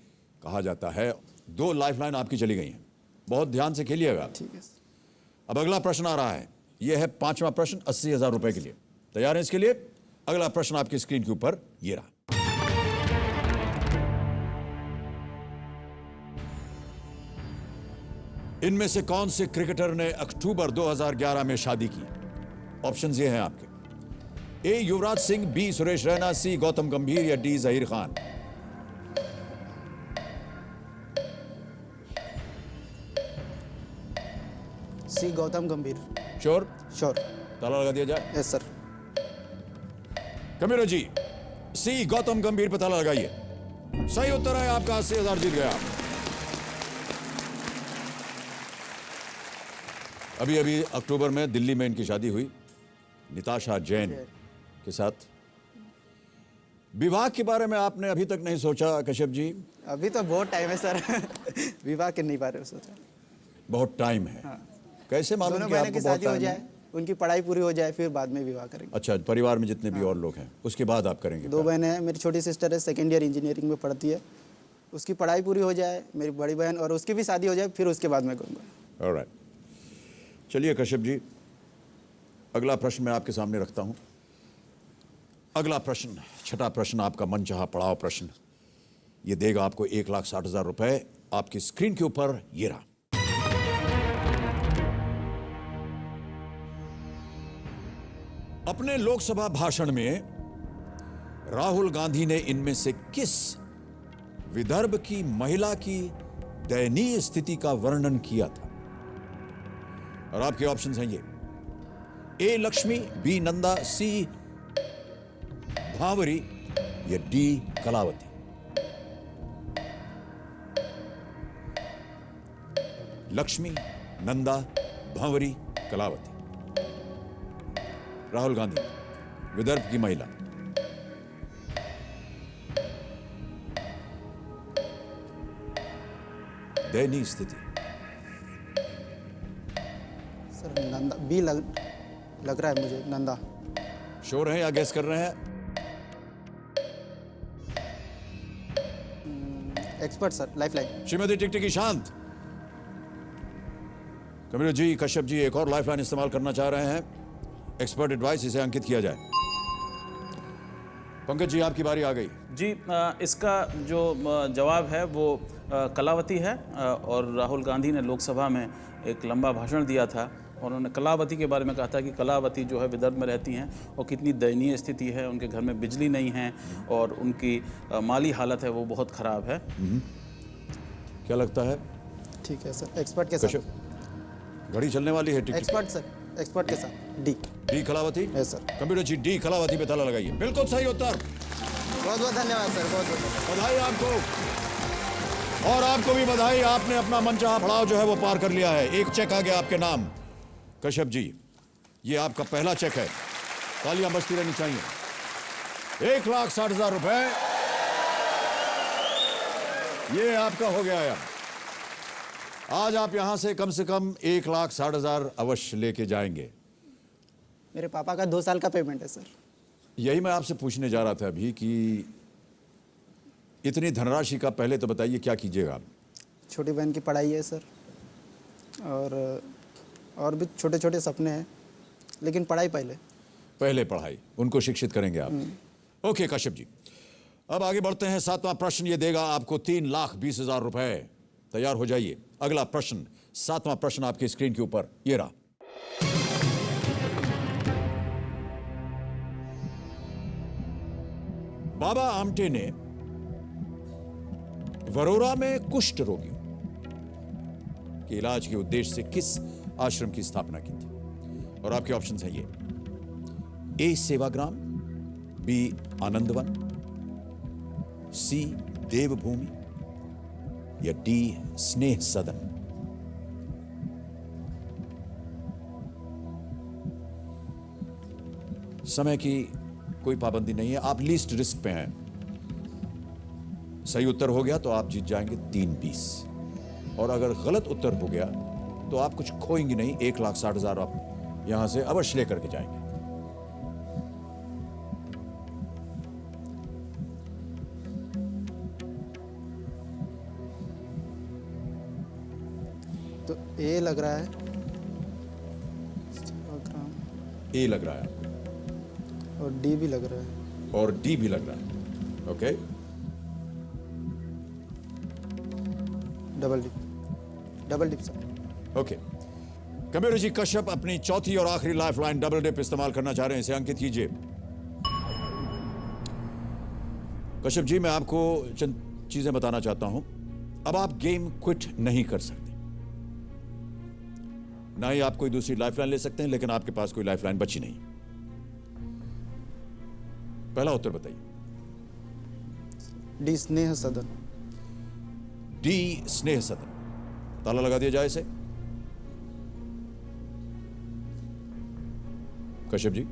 कहा जाता है। 2 लाइफलाइन आपकी चली गई हैं, बहुत ध्यान से खेलिएगा। ठीक है। अब अगला प्रश्न आ रहा है। यह है 5वां प्रश्न 80,000 रुपए के लिए। तैयार हैं इसके लिए? अगला प्रश्न आपकी स्क्रीन के ऊपर ये रहा। इनमें से कौन से क्रिकेटर ने अक्टूबर 2011 में शादी की? ऑप्शंस ये हैं आपके। A Yuvraj Singh, B Suresh Raina, C Gautam Gambhir या D Zaheer Khan. C Gautam Gambhir. Sure? Sure. ताला लगा दिया जाए। Yes sir. Kabir ji, C Gautam Gambhir पे ताला लगाइए। सही उत्तर है आपका। 80,000 जीत गया। अभी अभी अक्टूबर में दिल्ली में इनकी शादी हुई निताशा जैन के साथ। विवाह के बारे में आपने अभी तक नहीं सोचा कश्यप जी? अभी तो बहुत टाइम है सर। विवाह के नहीं बारे में सोचा। बहुत टाइम है। हाँ। कैसे मालूम दोनों कि बहनों आपको की बहुत शादी हो टाइम जाए, है? उनकी पढ़ाई पूरी हो जाए, फिर बाद में विवाह करेंगे। अच्छा, परिवार में जितने भी और लोग हैं उसके बाद आप करेंगे? 2 बहनें हैं। मेरी छोटी सिस्टर है, 2nd ईयर इंजीनियरिंग में पढ़ती है। उसकी पढ़ाई पूरी हो जाए, मेरी बड़ी बहन, और उसकी भी शादी हो जाए, फिर उसके बाद मैं करूँगा। ऑलराइट। चलिए कश्यप जी, अगला प्रश्न मैं आपके सामने रखता हूं। अगला प्रश्न, 6ठा प्रश्न, आपका मनचाहा पड़ाव प्रश्न। यह देगा आपको 1,60,000 रुपए। आपकी स्क्रीन के ऊपर ये रहा। अपने लोकसभा भाषण में राहुल गांधी ने इनमें से किस विदर्भ की महिला की दयनीय स्थिति का वर्णन किया था? और आपके ऑप्शंस हैं ये। ए लक्ष्मी, बी नंदा, सी भावरी या डी कलावती। लक्ष्मी, नंदा, भावरी, कलावती। राहुल गांधी, विदर्भ की महिला। दयनीय स्थिति। सर नंदा, बी लग रहा है मुझे, नंदा। श्योर हैं या गेस कर रहे हैं? Expert sir, lifeline. Shrimati Tiktiki शांत। कबीर जी, कश्यप जी एक और लाइफलाइन इस्तेमाल करना चाह रहे हैं। एक्सपर्ट एडवाइस, इसे अंकित किया जाए। पंकज जी, आपकी बारी आ गई। जी, इसका जो जवाब है वो कलावती है। और राहुल गांधी ने लोकसभा में एक लंबा भाषण दिया था और उन्होंने कलावती के बारे में कहा था कि कलावती जो है विदर्भ में रहती हैं और कितनी दयनीय स्थिति है। उनके घर में बिजली नहीं है और उनकी माली हालत है वो बहुत ख़राब है। क्या लगता है? ठीक है सर, एक्सपर्ट के साथ। घड़ी चलने वाली है। एक्सपर्ट सर, एक्सपर्ट के साथ D. D Kalavati? Yes sir. Computer ji, D Kalavati पे ताला लगाइए। बिल्कुल सही उत्तर। बहुत बहुत धन्यवाद सर, बहुत बहुत बधाई आपको। और आपको भी बधाई, आपने अपना मनचाहा पड़ाव जो है वो पार कर लिया है। एक चेक आ गया आपके नाम। कश्यप जी, ये आपका पहला चेक है। तालियां बजती रहनी चाहिए। 1,60,000 रुपए ये आपका हो गया यार। आज आप यहां से कम 1,60,000 अवश्य लेके जाएंगे। मेरे पापा का 2 साल का पेमेंट है सर। यही मैं आपसे पूछने जा रहा था अभी कि इतनी धनराशि का पहले तो बताइए क्या कीजिएगा आप? छोटी बहन की पढ़ाई है सर, और भी छोटे छोटे सपने हैं, लेकिन पढ़ाई पहले पढ़ाई, उनको शिक्षित करेंगे आप। ओके कश्यप जी, अब आगे बढ़ते हैं। 7वां प्रश्न ये देगा आपको 3,20,000 रुपए। तैयार हो जाइए। अगला प्रश्न, 7वां प्रश्न आपकी स्क्रीन के ऊपर ये रहा। बाबा आमटे ने वरोरा में कुष्ठ रोगियों के इलाज के उद्देश्य से किस आश्रम की स्थापना की थी? और आपके ऑप्शंस हैं ये। ए सेवाग्राम, बी आनंदवन, सी देवभूमि या डी स्नेह सदन? समय की कोई पाबंदी नहीं है, आप लीस्ट रिस्क पे हैं। सही उत्तर हो गया तो आप जीत जाएंगे 320, और अगर गलत उत्तर हो गया तो आप कुछ खोएंगे नहीं, 1,60,000 आप यहां से अवश्य लेकर के जाएंगे। तो ए लग रहा है, ए लग रहा है और डी भी लग रहा है, और डी भी लग रहा है। Okay, double dip sir. Okay, computer ji Kashyap अपनी चौथी और आखिरी लाइफलाइन डबल डिप इस्तेमाल करना चाह रहे हैं, इसे अंकित कीजिए। कश्यप जी, मैं आपको चंद चीजें बताना चाहता हूं। अब आप गेम क्विट नहीं कर सकते, ना ही आप कोई दूसरी लाइफलाइन ले सकते हैं, लेकिन आपके पास कोई लाइफलाइन बची नहीं। पहला उत्तर बताइए। डी स्नेह सदन। डी स्नेह सदन, ताला लगा दिया जाए इसे। कश्यप जी?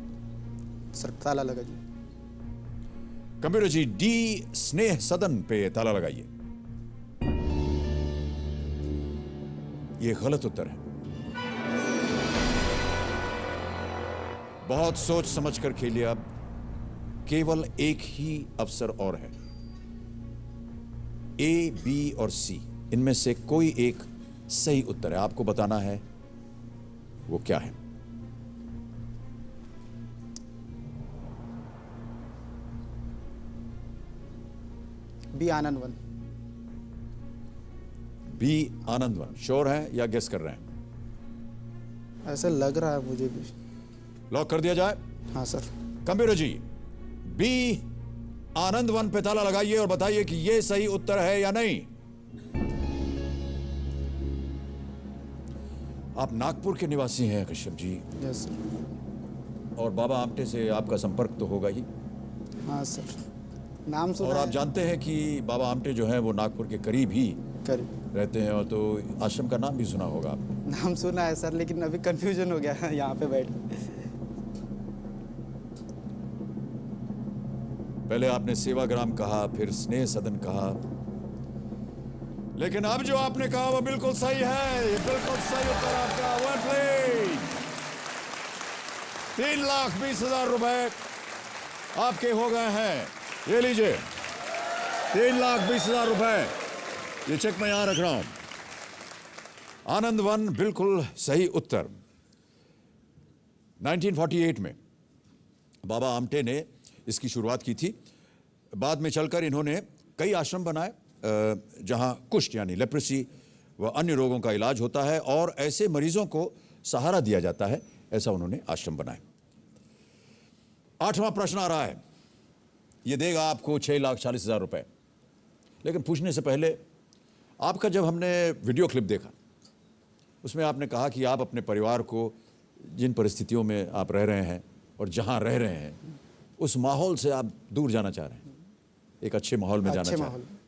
सर ताला लगा जी। कंप्यूटर जी, डी स्नेह सदन पे ताला लगाइए। यह गलत उत्तर है। बहुत सोच समझकर खेलिए। अब केवल एक ही अवसर और है। ए, बी और सी, इनमें से कोई एक सही उत्तर है, आपको बताना है वो क्या है। B Anandwan. B Anandwan, sure है या गेस कर रहे हैं? ऐसा लग रहा है मुझे भी। लॉक कर दिया जाए? हाँ सर। कंप्यूटर जी, बी आनंदवन पे ताला लगाइए और बताइए कि यह सही उत्तर है या नहीं। आप नागपुर के निवासी हैं कश्यप जी? Yes sir. और बाबा आमटे से आपका संपर्क तो होगा ही? हाँ सर, नाम सुना और आप है। जानते हैं कि बाबा आमटे जो हैं वो नागपुर के करीब ही रहते हैं, और तो आश्रम का नाम भी सुना होगा आपने? नाम सुना है सर, लेकिन अभी कंफ्यूजन हो गया है यहाँ पे बैठ। पहले आपने सेवाग्राम कहा, फिर स्नेह सदन कहा, लेकिन अब जो आपने कहा वो बिल्कुल सही है। ये बिल्कुल सही उत्तर आपका। 3,20,000 रुपए आपके हो गए हैं। ये लीजिए 3,20,000 रुपए। ये चेक मैं यहां रख रहा हूं। आनंदवन बिल्कुल सही उत्तर। 1948 में बाबा आमटे ने इसकी शुरुआत की थी। बाद में चलकर इन्होंने कई आश्रम बनाए जहां कुष्ठ यानी लेप्रेसी व अन्य रोगों का इलाज होता है और ऐसे मरीजों को सहारा दिया जाता है, ऐसा उन्होंने आश्रम बनाए। 8वां प्रश्न आ रहा है। यह देगा आपको 6,40,000 रुपए। लेकिन पूछने से पहले, आपका जब हमने वीडियो क्लिप देखा उसमें आपने कहा कि आप अपने परिवार को जिन परिस्थितियों में आप रह रहे हैं और जहां रह रहे हैं उस माहौल से आप दूर जाना चाह रहे हैं, एक अच्छे माहौल में जाना चाह रहे हैं।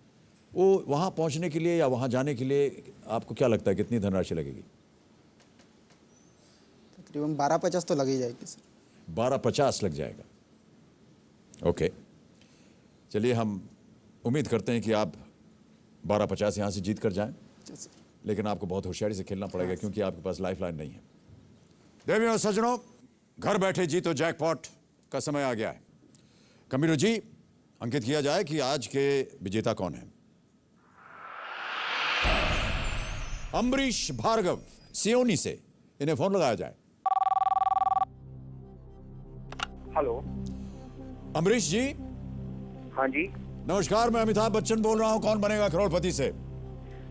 वो वहां पहुंचने के लिए या वहां जाने के लिए आपको क्या लगता है कितनी धनराशि लगेगी? तकरीबन 12-50 तो लग ही जाएगी सर। 12-50 लग जाएगा। ओके, चलिए हम उम्मीद करते हैं कि आप 12-50 यहां से जीत कर जाएं, लेकिन आपको बहुत होशियारी से खेलना पड़ेगा क्योंकि आपके पास लाइफलाइन नहीं है। देवियों और सज्जनों, घर बैठे जीतो जैकपॉट का समय आ गया है। कंप्यूटर जी, अंकित किया जाए कि आज के विजेता कौन है। अम्बरीश भार्गव सियोनी से, इन्हें फोन लगाया जाए। हेलो अम्बरीश जी। हाँ जी नमस्कार, मैं अमिताभ बच्चन बोल रहा हूं, कौन बनेगा करोड़पति से।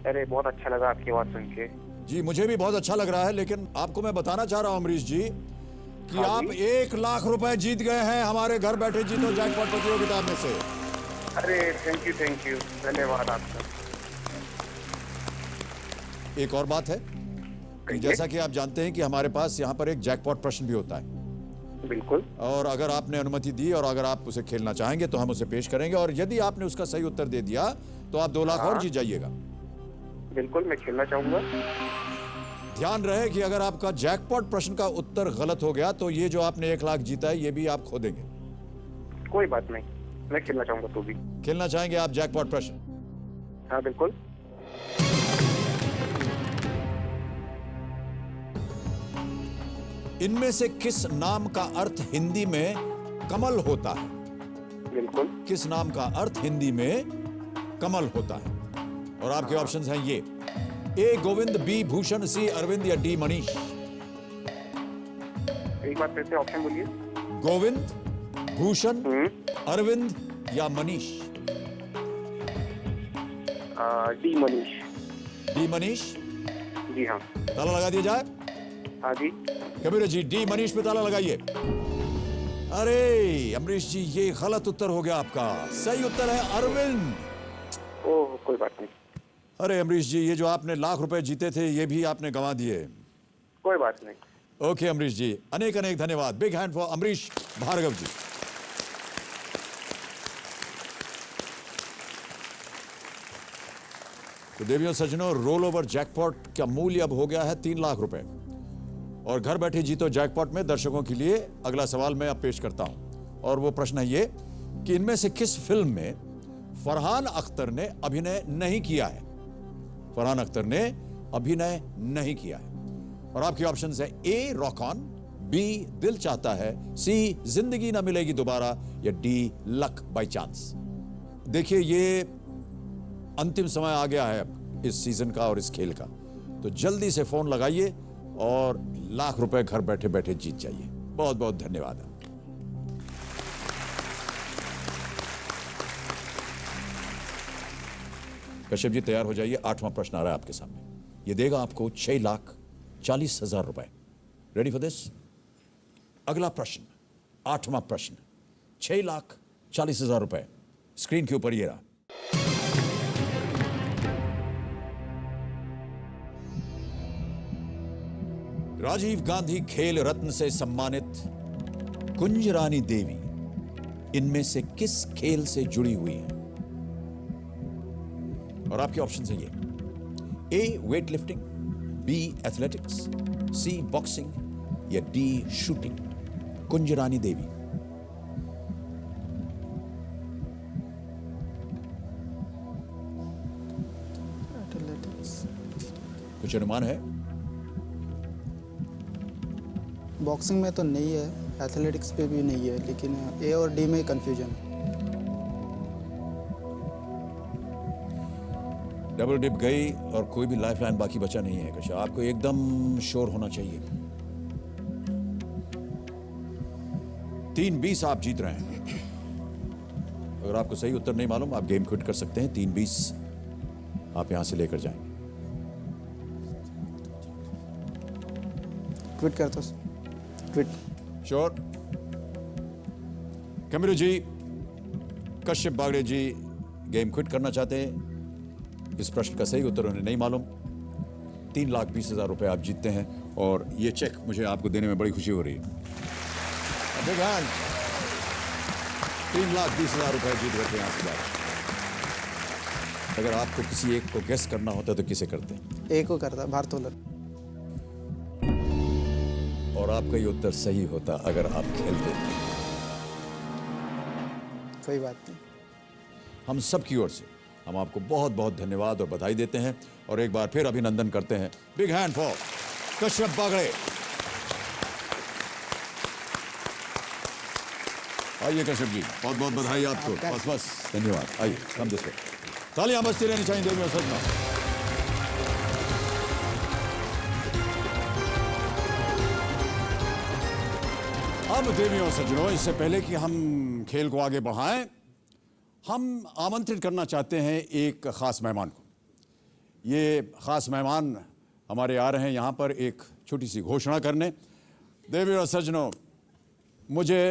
अरे बहुत अच्छा लगा आपकी आवाज सुन के। जी मुझे भी बहुत अच्छा लग रहा है, लेकिन आपको मैं बताना चाह रहा हूं अम्बरीश जी कि हाँ आप 1,00,000 रुपए जीत गए हैं हमारे घर बैठे जीतो जैकपॉट प्रतियोगिता में से। अरे थैंक यू, धन्यवाद आपका। एक और बात है कि जैसा कि आप जानते हैं कि हमारे पास यहाँ पर एक जैकपॉट प्रश्न भी होता है। बिल्कुल। और अगर आपने अनुमति दी और अगर आप उसे खेलना चाहेंगे तो हम उसे पेश करेंगे, और यदि आपने उसका सही उत्तर दे दिया तो आप 2 लाख और जीत जाइएगा। बिल्कुल, मैं खेलना चाहूंगा। ध्यान रहे कि अगर आपका जैकपॉट प्रश्न का उत्तर गलत हो गया तो ये जो आपने 1 लाख जीता है ये भी आप खो देंगे। कोई बात नहीं, मैं खेलना चाहूंगा। तो भी खेलना चाहेंगे आप जैकपॉट प्रश्न? हाँ बिल्कुल। इनमें से किस नाम का अर्थ हिंदी में कमल होता है? बिल्कुल। किस नाम का अर्थ हिंदी में कमल होता है? और आपके ऑप्शंस हैं ये: ए गोविंद, बी भूषण, सी अरविंद या डी मनीष। एक बार फिर से ऑप्शन बोलिए। गोविंद, भूषण, अरविंद या मनीष। डी मनीष। डी मनीष? जी हाँ। ताला लगा दिया जाए? हाँ जी। कबीर जी, डी मनीष पे ताला लगाइए। अरे अमरीश जी, ये गलत उत्तर हो गया आपका। सही उत्तर है अरविंद। ओह, कोई बात नहीं। अरे अमरीश जी, ये जो आपने लाख रुपए जीते थे ये भी आपने गंवा दिए। कोई बात नहीं। ओके अमरीश जी, अनेक अनेक धन्यवाद। Big hand for Amrish Bhargav ji. तो देवियों सज्जनों, रोल ओवर जैकपॉट का मूल्य अब हो गया है 3 लाख रुपए। और घर बैठे जीतो जैकपॉट में दर्शकों के लिए अगला सवाल मैं अब पेश करता हूं, और वो प्रश्न है ये कि इनमें से किस फिल्म में फरहान अख्तर ने अभिनय नहीं किया है? फरहान अख्तर ने अभिनय नहीं किया है। और आपके ऑप्शंस है: ए रॉक ऑन, बी दिल चाहता है, सी जिंदगी ना मिलेगी दोबारा या डी लक बाय चांस। देखिए, ये अंतिम समय आ गया है इस सीजन का और इस खेल का, तो जल्दी से फोन लगाइए और लाख रुपए घर बैठे बैठे जीत जाइए। बहुत बहुत धन्यवाद। कश्यप जी तैयार हो जाइए, 8वां प्रश्न आ रहा है आपके सामने। यह देगा आपको 6,40,000 रुपए। Ready for this? अगला प्रश्न, 8वां प्रश्न, 6,40,000 रुपए स्क्रीन के ऊपर ये रहा। राजीव गांधी खेल रत्न से सम्मानित कुंजरानी देवी इनमें से किस खेल से जुड़ी हुई है? और आपके ऑप्शन हैं ये: ए वेट लिफ्टिंग, बी एथलेटिक्स, सी बॉक्सिंग या डी शूटिंग। कुंजरानी देवी। एथलेटिक्स। कुछ अनुमान है? बॉक्सिंग में तो नहीं है, एथलेटिक्स पे भी नहीं है, लेकिन ए और डी में कंफ्यूजन। डबल डिप गई और कोई भी लाइफलाइन बाकी बचा नहीं है। कश्यप, आपको एकदम श्योर होना चाहिए। 320 आप जीत रहे हैं। अगर आपको सही उत्तर नहीं मालूम, आप गेम क्विट कर सकते हैं। 320 आप यहां से लेकर जाएंगे। क्विट कर दो। क्विट। श्योर? कमिरू जी, कश्यप बागड़े जी गेम क्विट करना चाहते हैं। इस प्रश्न का सही उत्तर उन्हें नहीं मालूम। 3,20,000 रुपए आप जीतते हैं, और ये चेक मुझे आपको देने में बड़ी खुशी हो रही है। 3,20,000 रुपए जीत रहे थे यहां से बाहर। अगर आपको किसी एक को गेस करना होता तो किसे करते हैं? ए को करता, भारतोलर। और आपका ये उत्तर सही होता अगर आप खेलते। कोई बात नहीं। हम सब की ओर से हम आपको बहुत बहुत धन्यवाद और बधाई देते हैं, और एक बार फिर अभिनंदन करते हैं। Big hand for Kashyap Bagde. आइए कश्यप जी, बहुत बहुत बधाई आपको। बस बस, धन्यवाद। आइए, हम दोस्तों तालियां बजती रहनी चाहिए देवियों सज्जनों। अब देवियों सज्जनों, इससे पहले कि हम खेल को आगे बढ़ाएं, हम आमंत्रित करना चाहते हैं एक खास मेहमान को। ये खास मेहमान हमारे आ रहे हैं यहाँ पर एक छोटी सी घोषणा करने। देवियों सज्जनों, मुझे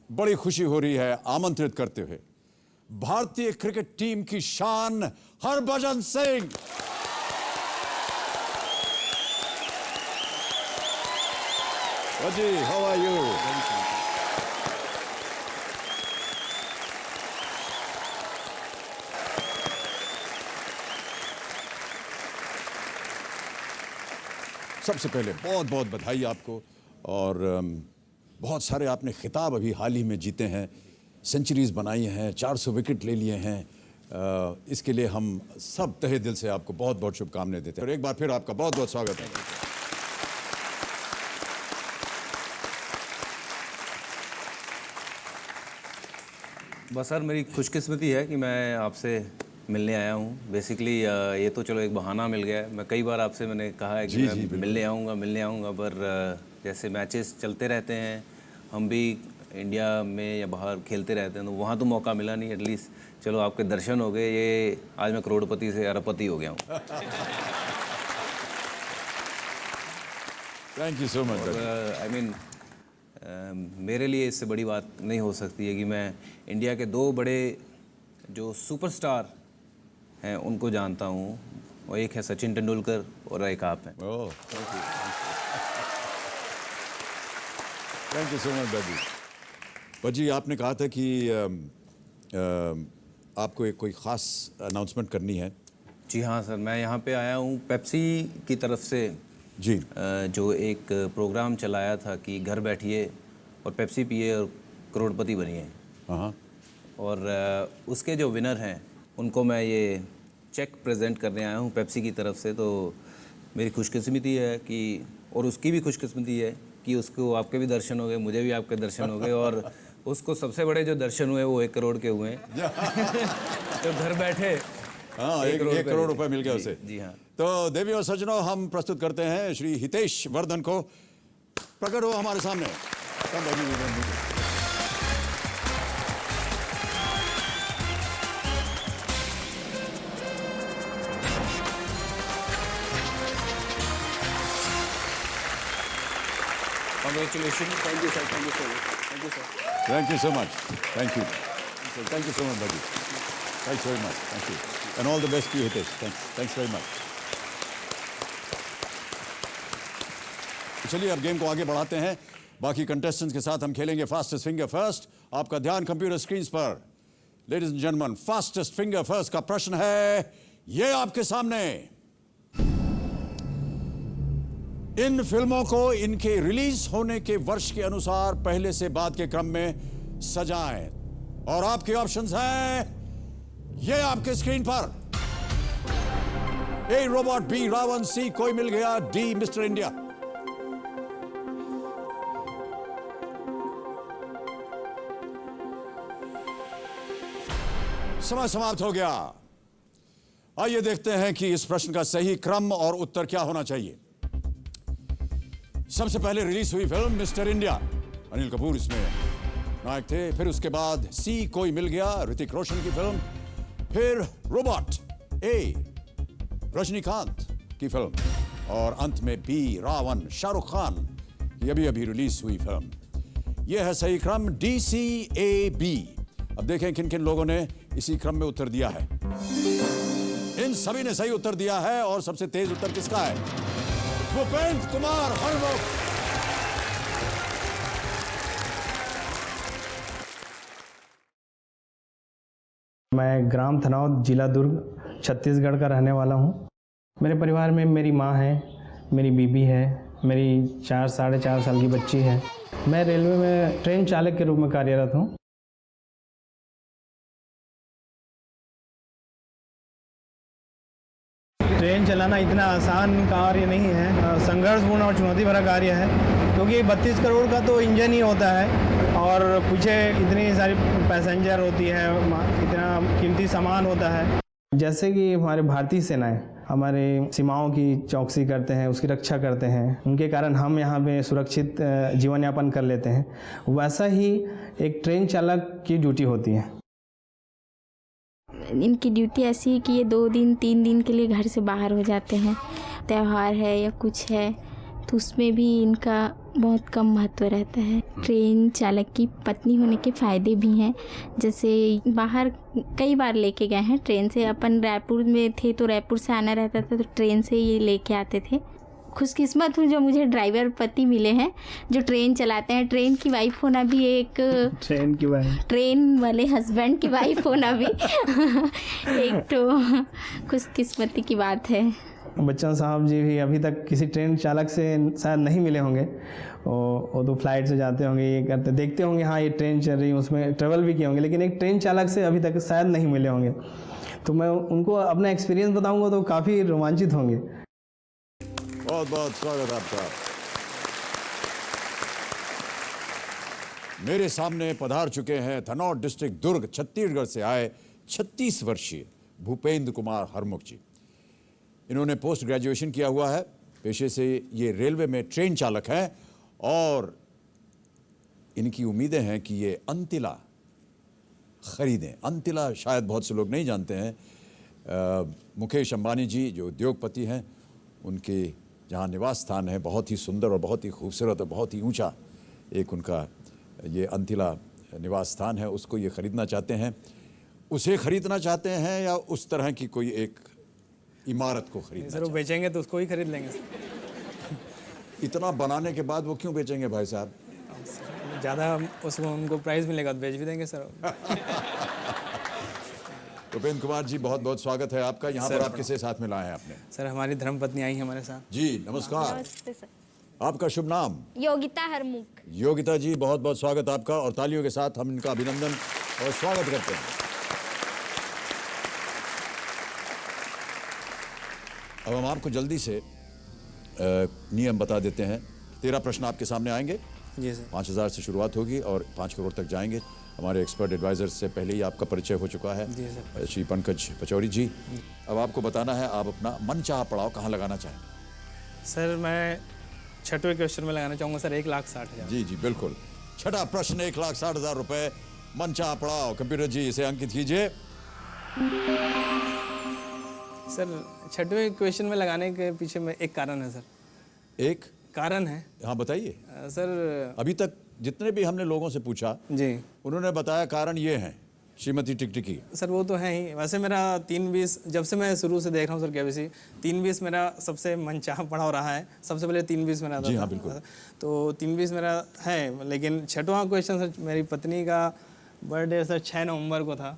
बड़ी खुशी हो रही है आमंत्रित करते हुए भारतीय क्रिकेट टीम की शान हरभजन सिंह। जी, हाउ आर यू? सबसे पहले बहुत बहुत बधाई आपको, और बहुत सारे आपने खिताब अभी हाल ही में जीते हैं, सेंचुरीज बनाई हैं, 400 विकेट ले लिए हैं। इसके लिए हम सब तहे दिल से आपको बहुत बहुत शुभकामनाएं देते हैं, और एक बार फिर आपका बहुत बहुत स्वागत है। बस सर, मेरी खुशकिस्मती है कि मैं आपसे मिलने आया हूँ। बेसिकली ये तो चलो एक बहाना मिल गया है। मैं कई बार आपसे मैंने कहा है कि मैं मिलने आऊँगा, पर जैसे मैचेस चलते रहते हैं, हम भी इंडिया में या बाहर खेलते रहते हैं, तो वहाँ तो मौका मिला नहीं। एटलीस्ट चलो आपके दर्शन हो गए। ये आज मैं करोड़पति से अरबपति हो गया हूँ। Thank you so much. I mean मेरे लिए इससे बड़ी बात नहीं हो सकती है कि मैं इंडिया के 2 बड़े जो सुपरस्टार हैं उनको जानता हूँ, और एक है सचिन तेंदुलकर और एक आप हैं। थैंक यू सो मच बाजी। बाजी, आपने कहा था कि आपको एक कोई ख़ास अनाउंसमेंट करनी है। जी हाँ सर, मैं यहाँ पे आया हूँ पेप्सी की तरफ से जी, जो एक प्रोग्राम चलाया था कि घर बैठिए और पेप्सी पिए और करोड़पति बनिए। हाँ, और उसके जो विनर हैं उनको मैं ये चेक प्रेजेंट करने आया हूँ पेप्सी की तरफ से। तो मेरी खुशकिस्मती है कि, और उसकी भी खुशकिस्मती है कि उसको आपके भी दर्शन हो गए, मुझे भी आपके दर्शन हो गए, और उसको सबसे बड़े जो दर्शन हुए वो 1 करोड़ के हुए हैं। तो घर बैठे हाँ, 1 करोड़ रुपए मिल गया उसे। जी हाँ। तो देवी और सज्जनों, हम प्रस्तुत करते हैं श्री हितेश वर्धन को। प्रकट हो हमारे सामने। Congratulations. Thank you sir. Thank you so much. Thank you sir. Thank you so much. Thank you. Thank you so much, Baji. Thanks very much. Thank you. And all the best to you, Hitesh. Thanks very much. चलिए अब game को आगे बढ़ाते हैं। बाकी contestants के साथ हम खेलेंगे फास्टेस्ट फिंगर फर्स्ट। आपका ध्यान कंप्यूटर स्क्रीन पर। Ladies and gentleman, fastest finger first का प्रश्न है ये आपके सामने। इन फिल्मों को इनके रिलीज होने के वर्ष के अनुसार पहले से बाद के क्रम में सजाएं, और आपके ऑप्शंस हैं ये आपके स्क्रीन पर। ए रोबोट, बी रावण, सी कोई मिल गया, डी मिस्टर इंडिया। समय समाप्त हो गया। आइए देखते हैं कि इस प्रश्न का सही क्रम और उत्तर क्या होना चाहिए। सबसे पहले रिलीज हुई film mister India, Anil Kapoor इसमें नायक थे। फिर उसके बाद सी कोई मिल गया, ऋतिक रोशन की फिल्म। फिर रोबोट, ए रजनीकांत की फिल्म, और अंत में बी रावण, शाहरुख खान की अभी अभी रिलीज हुई फिल्म। यह है सही क्रम, DCAB। अब देखें किन किन लोगों ने इसी क्रम में उत्तर दिया है। इन सभी ने सही उत्तर दिया है, और सबसे तेज उत्तर किसका है? भूपेंद्र कुमार हरवक। मैं ग्राम थनौत, जिला दुर्ग, छत्तीसगढ़ का रहने वाला हूँ। मेरे परिवार में मेरी माँ है, मेरी बीबी है, मेरी 4 साढ़े 4 साल की बच्ची है। मैं रेलवे में ट्रेन चालक के रूप में कार्यरत हूँ। ट्रेन चलाना इतना आसान कार्य नहीं है, संघर्षपूर्ण और चुनौती भरा कार्य है, क्योंकि 32 करोड़ का तो इंजन ही होता है, और पीछे इतनी सारी पैसेंजर होती है, इतना कीमती सामान होता है। जैसे कि हमारे भारतीय सेनाएं हमारे सीमाओं की चौकसी करते हैं, उसकी रक्षा करते हैं, उनके कारण हम यहाँ पे सुरक्षित जीवन यापन कर लेते हैं, वैसा ही एक ट्रेन चालक की ड्यूटी होती है। इनकी ड्यूटी ऐसी है कि ये 2 दिन 3 दिन के लिए घर से बाहर हो जाते हैं, त्यौहार है या कुछ है, तो उसमें भी इनका बहुत कम महत्व रहता है। ट्रेन चालक की पत्नी होने के फ़ायदे भी हैं, जैसे बाहर कई बार लेके गए हैं ट्रेन से। अपन रायपुर में थे तो रायपुर से आना रहता था, तो ट्रेन से ये लेके आते थे। खुशकिस्मत हूँ जो मुझे ड्राइवर पति मिले हैं जो ट्रेन चलाते हैं। ट्रेन की वाइफ होना भी एक ट्रेन वाले हस्बैंड की वाइफ होना भी एक तो खुशकिस्मती की बात है। बच्चन साहब जी भी अभी तक किसी ट्रेन चालक से शायद नहीं मिले होंगे। वो तो फ्लाइट से जाते होंगे, ये करते देखते होंगे, हाँ ये ट्रेन चल रही है, उसमें ट्रेवल भी किए होंगे, लेकिन एक ट्रेन चालक से अभी तक शायद नहीं मिले होंगे। तो मैं उनको अपना एक्सपीरियंस बताऊंगा तो काफ़ी रोमांचित होंगे। बहुत बहुत स्वागत आपका। मेरे सामने पधार चुके हैं धनौर डिस्ट्रिक्ट दुर्ग छत्तीसगढ़ से आए 36 वर्षीय भूपेंद्र कुमार हरमुख जी। इन्होंने पोस्ट ग्रेजुएशन किया हुआ है, पेशे से ये रेलवे में ट्रेन चालक हैं और इनकी उम्मीदें हैं कि ये अंतिला खरीदें। अंतिला शायद बहुत से लोग नहीं जानते हैं। मुकेश अंबानी जी जो उद्योगपति हैं, उनके जहाँ निवास स्थान है बहुत ही सुंदर और बहुत ही खूबसूरत और बहुत ही ऊंचा एक उनका ये अंतिला निवास स्थान है, उसको ये ख़रीदना चाहते हैं। उसे ख़रीदना चाहते हैं या उस तरह की कोई एक इमारत को खरीदना? सर वो बेचेंगे तो उसको ही खरीद लेंगे। इतना बनाने के बाद वो क्यों बेचेंगे भाई साहब? ज़्यादा उसको उनको प्राइस मिलेगा तो बेच भी देंगे सर। भूपेंद्र कुमार जी बहुत बहुत स्वागत है आपका। यहाँ पर आप किसे साथ में लाए हैं आपने? सर हमारी धर्मपत्नी आई है हमारे साथ। जी नमस्कार। आपका शुभ नाम? योगिता हरमुख। योगिता जी बहुत बहुत स्वागत आपका और तालियों के साथ हम इनका अभिनंदन और स्वागत करते हैं। अब हम आपको जल्दी से नियम बता देते हैं। 13 प्रश्न आपके सामने आएंगे। जी सर। 5000 से शुरुआत होगी और 5 करोड़ तक जाएंगे। हमारे एक्सपर्ट एडवाइजर से पहले ही आपका परिचय हो चुका है। जी सर। श्री पंकज पचौरी जी। अब आपको बताना है आप अपना मनचाहा पड़ाव कहाँ लगाना चाहेंगे? सर मैं छठवें क्वेश्चन में लगाना चाहूँगा सर 1,60,000। जी जी बिल्कुल। छठा प्रश्न 1,60,000 रुपए मनचाहा पड़ाव। कंप्यूटर जी इसे अंकित कीजिए। सर छठवें क्वेश्चन में लगाने के पीछे में एक कारण है सर। एक कारण है? हाँ बताइए सर। अभी तक जितने भी हमने लोगों से पूछा जी उन्होंने बताया कारण ये है श्रीमती टिकटिकी। सर वो तो है ही। वैसे मेरा 3-20 जब से मैं शुरू से देख रहा हूँ सर केबीसी 3-20 मेरा सबसे मनचाहा पड़ाव रहा है। सबसे पहले 3-20 मेरा जी था। हाँ बिल्कुल। तो 3-20 मेरा है, लेकिन छठवां क्वेश्चन सर मेरी पत्नी का बर्थडे सर 6 नवंबर को था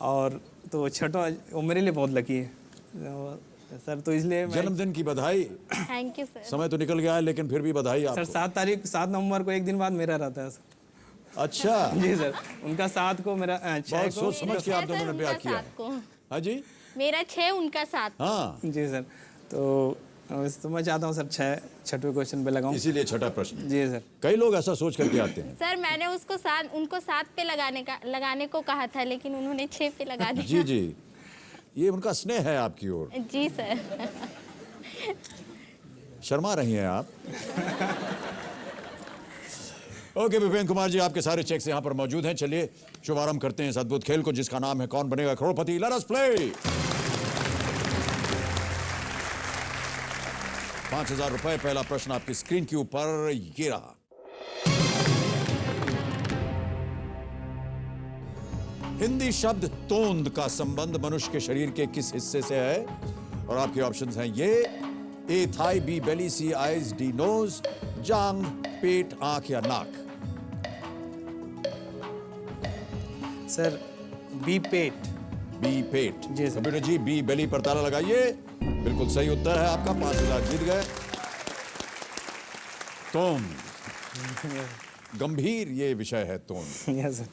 और तो छठवां वो मेरे लिए बहुत लकी है सर, तो इसलिए जन्मदिन की बधाई। Thank you sir. समय तो निकल गया है लेकिन फिर भी बधाई आपको। सर 7 नवंबर को एक दिन बाद मेरा रहता है सर। अच्छा जी सर। उनका 7 को मेरा 6 बहुत को सोच समझ के आप दोनों ने ब्याह किया। हाँ जी मेरा 6 उनका 7। हाँ जी सर। तो मैं चाहता हूँ सर छठवें क्वेश्चन पे लगाऊं। इसीलिए छठा प्रश्न। जी सर। कई लोग ऐसा सोच करके आते हैं। सर मैंने उनको 7 पे लगाने को कहा था लेकिन उन्होंने 6 पे लगा दिया। जी जी ये उनका स्नेह है आपकी ओर। जी सर। शर्मा रही हैं आप। ओके भूपेंद्र कुमार जी आपके सारे चेक्स यहाँ पर मौजूद हैं। चलिए शुभारंभ करते हैं इस अद्भुत खेल को जिसका नाम है कौन बनेगा करोड़पति। Let us play. 5,000 रुपए। पहला प्रश्न आपकी स्क्रीन के ऊपर ये रहा। हिंदी शब्द तोंद का संबंध मनुष्य के शरीर के किस हिस्से से है? और आपके ऑप्शंस हैं ये ए थाई, बी बेली, सी आईज, डी नोज, जांग, पेट, आंख या नाक। सर बी पेट। बी पेट। जी सर। कंप्यूटर जी बी बेली पर ताला लगाइए। बिल्कुल सही उत्तर है आपका। 5,000 जीत गए। तोंद गंभीर ये विषय है तोंद। Yes sir.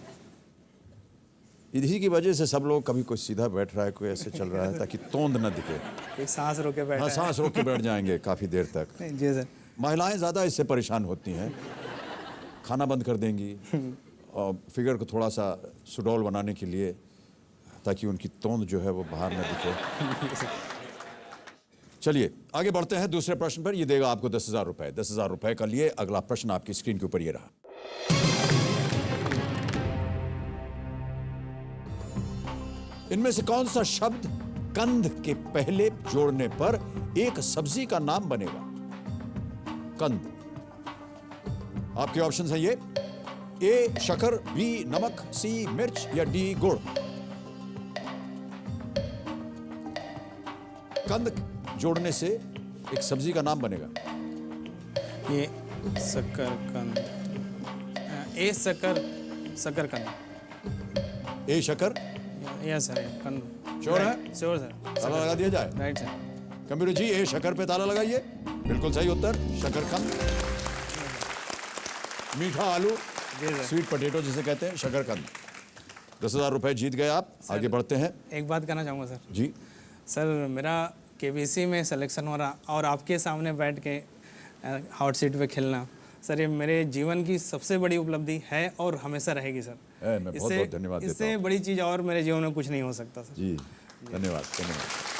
इसी की वजह से सब लोग कभी कोई सीधा बैठ रहा है कोई ऐसे चल रहा है ताकि तोंद न दिखे। कोई सांस रोक के बैठा हाँ है। सांस रोक के बैठ जाएंगे काफी देर तक। जी सर। महिलाएं ज्यादा इससे परेशान होती हैं। खाना बंद कर देंगी और फिगर को थोड़ा सा सुडौल बनाने के लिए ताकि उनकी तोंद जो है वो बाहर न दिखे। चलिए आगे बढ़ते हैं दूसरे प्रश्न पर। ये देगा आपको 10,000 रुपए। 10,000 रुपए का लिए अगला प्रश्न आपकी स्क्रीन के ऊपर ये रहा। इनमें से कौन सा शब्द कंद के पहले जोड़ने पर एक सब्जी का नाम बनेगा? कंद। आपके ऑप्शंस हैं ये ए शक्कर, बी नमक, सी मिर्च या डी गुड़। कंद जोड़ने से एक सब्जी का नाम बनेगा। ये शकरकंद। ए शकरकंद। ए शक्कर। Yes sir. कंद। श्योर है? Sure sir. ताला लगा दिया जाए। Right sir. कंप्यूटर जी ए शक्कर पे ताला लगाइए। बिल्कुल सही उत्तर, शकरकंद। मीठा आलू, स्वीट पोटैटो जिसे कहते हैं, शकरकंद। 10,000 रुपए जीत गए आप। आगे बढ़ते हैं। एक बात कहना चाहूँगा सर जी। सर मेरा केबीसी में सिलेक्शन हो रहा और आपके सामने बैठ के हॉट सीट पे खेलना, सर ये मेरे जीवन की सबसे बड़ी उपलब्धि है और हमेशा रहेगी सर। मैं बहुत बहुत धन्यवाद देता इससे हूं। बड़ी चीज़ और मेरे जीवन में कुछ नहीं हो सकता सर। जी धन्यवाद धन्यवाद।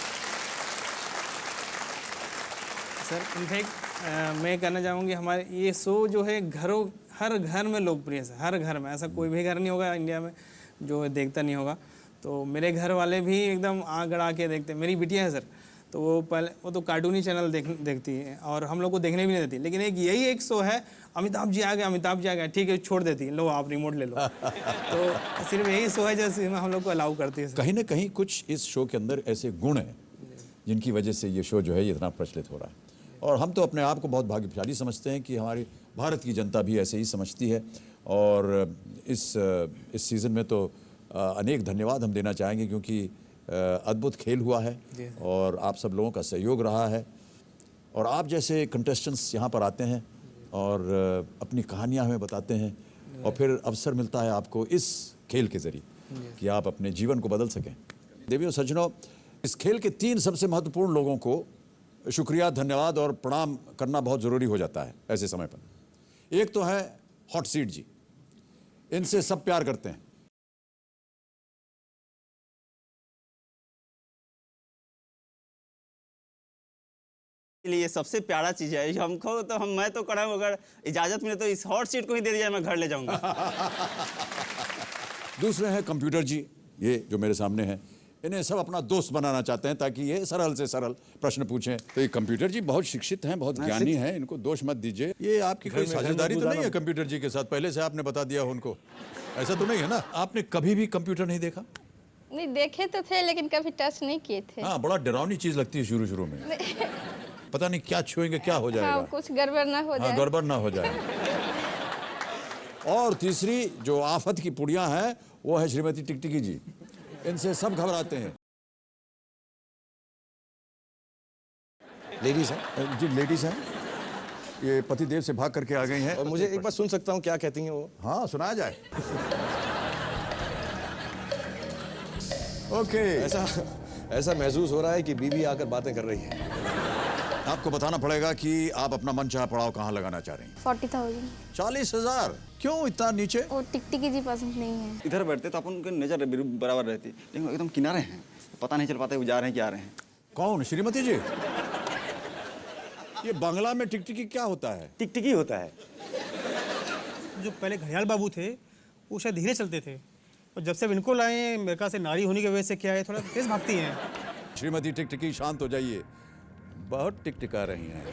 सर इनफैक्ट मैं कहना चाहूँगी हमारे ये शो जो है घरों हर घर में लोकप्रिय है, हर घर में। ऐसा कोई भी घर नहीं होगा इंडिया में जो देखता नहीं होगा। तो मेरे घर वाले भी एकदम आँख गड़ा के देखते। मेरी बिटिया है सर, तो वो तो कार्टूनी चैनल देखती है और हम लोग को देखने भी नहीं देती। लेकिन यही एक शो है, अमिताभ जी आ गए, ठीक है छोड़ देती, लो आप रिमोट ले लो। तो सिर्फ यही शो है जैसे हम लोग को अलाउ करती है। कहीं ना कहीं कुछ इस शो के अंदर ऐसे गुण हैं जिनकी वजह से ये शो जो है इतना प्रचलित हो रहा है। और हम तो अपने आप को बहुत भाग्यशाली समझते हैं कि हमारी भारत की जनता भी ऐसे ही समझती है। और इस सीज़न में तो अनेक धन्यवाद हम देना चाहेंगे क्योंकि अद्भुत खेल हुआ है और आप सब लोगों का सहयोग रहा है। और आप जैसे कंटेस्टेंट्स यहाँ पर आते हैं और अपनी कहानियाँ हमें बताते हैं और फिर अवसर मिलता है आपको इस खेल के ज़रिए कि आप अपने जीवन को बदल सकें। देवियों सज्जनों, इस खेल के 3 सबसे महत्वपूर्ण लोगों को शुक्रिया, धन्यवाद और प्रणाम करना बहुत ज़रूरी हो जाता है ऐसे समय पर। एक तो है हॉट सीट जी, इनसे सब प्यार करते हैं। लिए सबसे प्यारा चीज़ है हमको। तो मैं तो करा हूँ, अगर इजाज़त मिले तो इस हॉट सीट को ही दे दिया, मैं घर ले जाऊँगा। दूसरे हैं कंप्यूटर जी, ये जो मेरे सामने हैं, इन्हें सब अपना दोस्त बनाना चाहते हैं ताकि ये सरल से सरल प्रश्न पूछें। तो ये कंप्यूटर जी बहुत शिक्षित हैं, बहुत ज्ञानी हैं, इनको दोष मत दीजिए। ये आपकी कोई साझेदारी तो नहीं है कंप्यूटर जी के साथ? पहले से आपने बता दिया उनको, ऐसा तो नहीं है ना? आपने कभी भी कंप्यूटर नहीं देखा? नहीं, देखे तो थे लेकिन कभी टच नहीं किए थे। हाँ, बड़ा डरावनी चीज लगती है शुरू में। पता नहीं क्या छुएंगे, क्या हो जाएगा। हाँ, कुछ गड़बड़ ना हो जाए। हाँ, गड़बड़ ना हो जाए। और तीसरी जो आफत की पुड़िया है वो है श्रीमती टिकटिकी जी, इनसे सब घबराते हैं। लेडीज हैं जी, लेडीज हैं, ये पतिदेव से भाग करके आ गई हैं। और मुझे एक बार सुन सकता हूँ क्या कहती हैं वो? हाँ, सुनाया जाए। ओके। ऐसा महसूस हो रहा है कि बीवी आकर बातें कर रही है। आपको बताना पड़ेगा कि आप अपना मनचाहा पड़ाव कहाँ लगाना चाह रही हैं। 40,000। 40,000? क्यों इतना नीचे? वो टिकटिकी जी पसंद नहीं है। इधर बैठते तो अपन उनके नज़र बराबर रहती, लेकिन एकदम किनारे हैं, पता नहीं चल पाता वो जा रहे हैं क्या आ रहे हैं। कौन? श्रीमती जी? ये बांग्ला में टिकटिकी क्या होता है? टिकटिकी होता है। जो पहले घड़ियाल बाबू थे वो शायद धीरे चलते थे, और जब से इनको लाए मेरे ख्याल से नारी होने की वजह से क्या है, थोड़ा तेज भागती हैं। श्रीमती टिकटिकी शांत हो जाइए, बहुत टिकटिका रही हैं।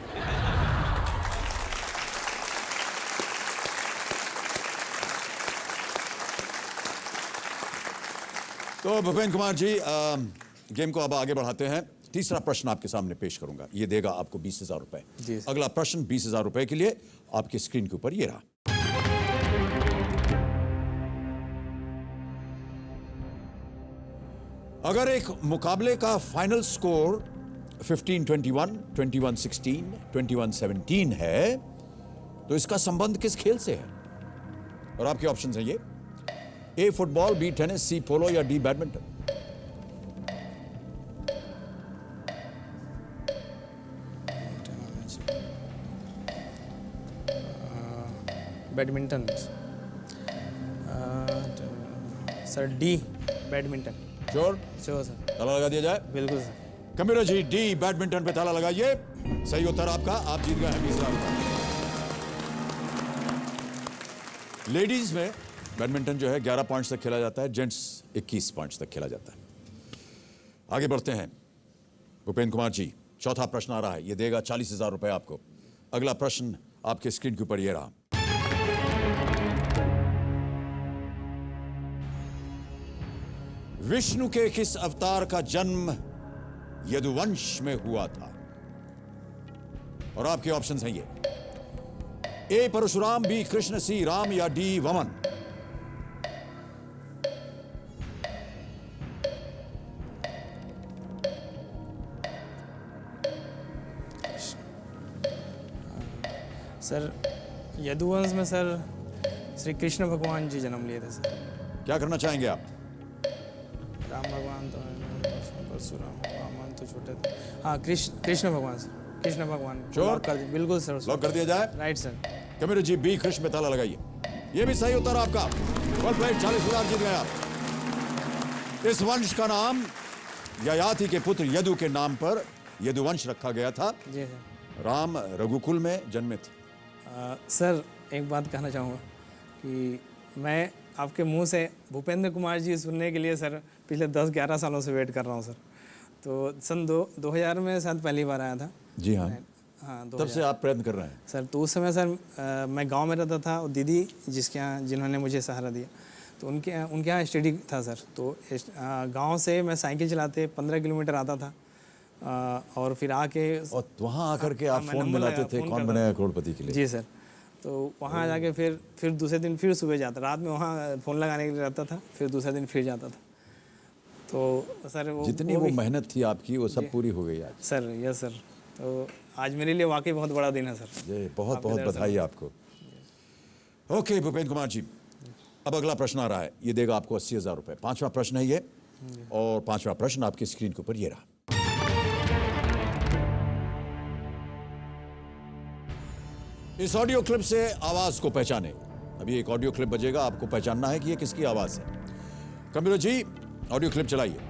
तो भूपेंद्र कुमार जी, गेम को अब आगे बढ़ाते हैं। तीसरा प्रश्न आपके सामने पेश करूंगा, ये देगा आपको 20,000 रुपए। अगला प्रश्न 20,000 रुपए के लिए आपकी स्क्रीन के ऊपर ये रहा। अगर एक मुकाबले का फाइनल स्कोर 15-21, 21-16, 21-17 है तो इसका संबंध किस खेल से है? और आपके ऑप्शंस हैं ये: ए फुटबॉल, बी टेनिस, सी पोलो या D badminton. Badminton. Sir D badminton. Sure? Sure sir. ताला लगा दिया जाए? बिल्कुल sir. Computer ji, D badminton पे ताला लगाइए। सही उत्तर आपका, आप जीत गए हैं 20,000 रुपए। लेडीज में बैडमिंटन जो है 11 पॉइंट्स तक खेला जाता है, जेंट्स 21 पॉइंट्स तक खेला जाता है। आगे बढ़ते हैं भूपेंद्र कुमार जी, चौथा प्रश्न आ रहा है, ये देगा 40,000 रुपए आपको। अगला प्रश्न आपके स्क्रीन के ऊपर ये रहा। विष्णु के किस अवतार का जन्म यदुवंश में हुआ था? और आपके ऑप्शंस हैं ये: ए परशुराम, बी कृष्ण, सी राम या डी वमन। सर यदुवंश में सर श्री कृष्ण भगवान जी जन्म लिए थे सर। क्या करना चाहेंगे आप? राम भगवान तो परशुराम वामन तो छोटे थे। हाँ कृष्ण भगवान सर, कृष्ण भगवान। श्योर? बिल्कुल सर। लॉक कर दिया जाए? Right sir. Kabir ji B Krishna में ताला लगाइए। ये भी सही उत्तर आपका। वेल प्लेड, 40,000 जीत गए आप। इस वंश का नाम ययाति के पुत्र यदु के नाम पर यदुवंश रखा गया था। जी सर। राम रघुकुल में जन्मे थे। सर एक बात कहना चाहूँगा कि मैं आपके मुंह से भूपेंद्र कुमार जी सुनने के लिए सर पिछले 10-11 सालों से वेट कर रहा हूँ सर। तो सन 2000 में शायद पहली बार आया था। जी हाँ। हाँ, तब से आप प्रयत्न कर रहे हैं सर। तो उस समय सर मैं गांव में रहता था और दीदी जिसके यहाँ जिन्होंने मुझे सहारा दिया तो उनके यहाँ स्टडी था सर। तो गांव से मैं साइकिल चलाते 15 किलोमीटर आता था और फिर आके और वहाँ आकर के आप फोन मिलाते थे कौन बनेगा करोड़पति के लिए। जी सर। तो वहाँ जाके फिर दूसरे दिन फिर सुबह जाता, रात में वहाँ फ़ोन लगाने के लिए रहता था, फिर दूसरे दिन फिर जाता था। तो सर वो जितनी वो मेहनत थी आपकी वो सब पूरी हो गई आज सर। Yes sir. तो आज मेरे लिए वाकई बहुत बड़ा दिन है सर। जी बहुत बहुत बधाई आपको। ओके भूपेंद्र कुमार जी, अब अगला प्रश्न आ रहा है। ये देगा आपको 80,000 रुपये। 5वां प्रश्न है ये, और 5वां प्रश्न आपकी स्क्रीन के ऊपर ये रहा। इस ऑडियो क्लिप से आवाज को पहचाने। अभी एक ऑडियो क्लिप बजेगा, आपको पहचानना है कि ये किसकी आवाज है। कंप्यूटर जी ऑडियो क्लिप चलाइए।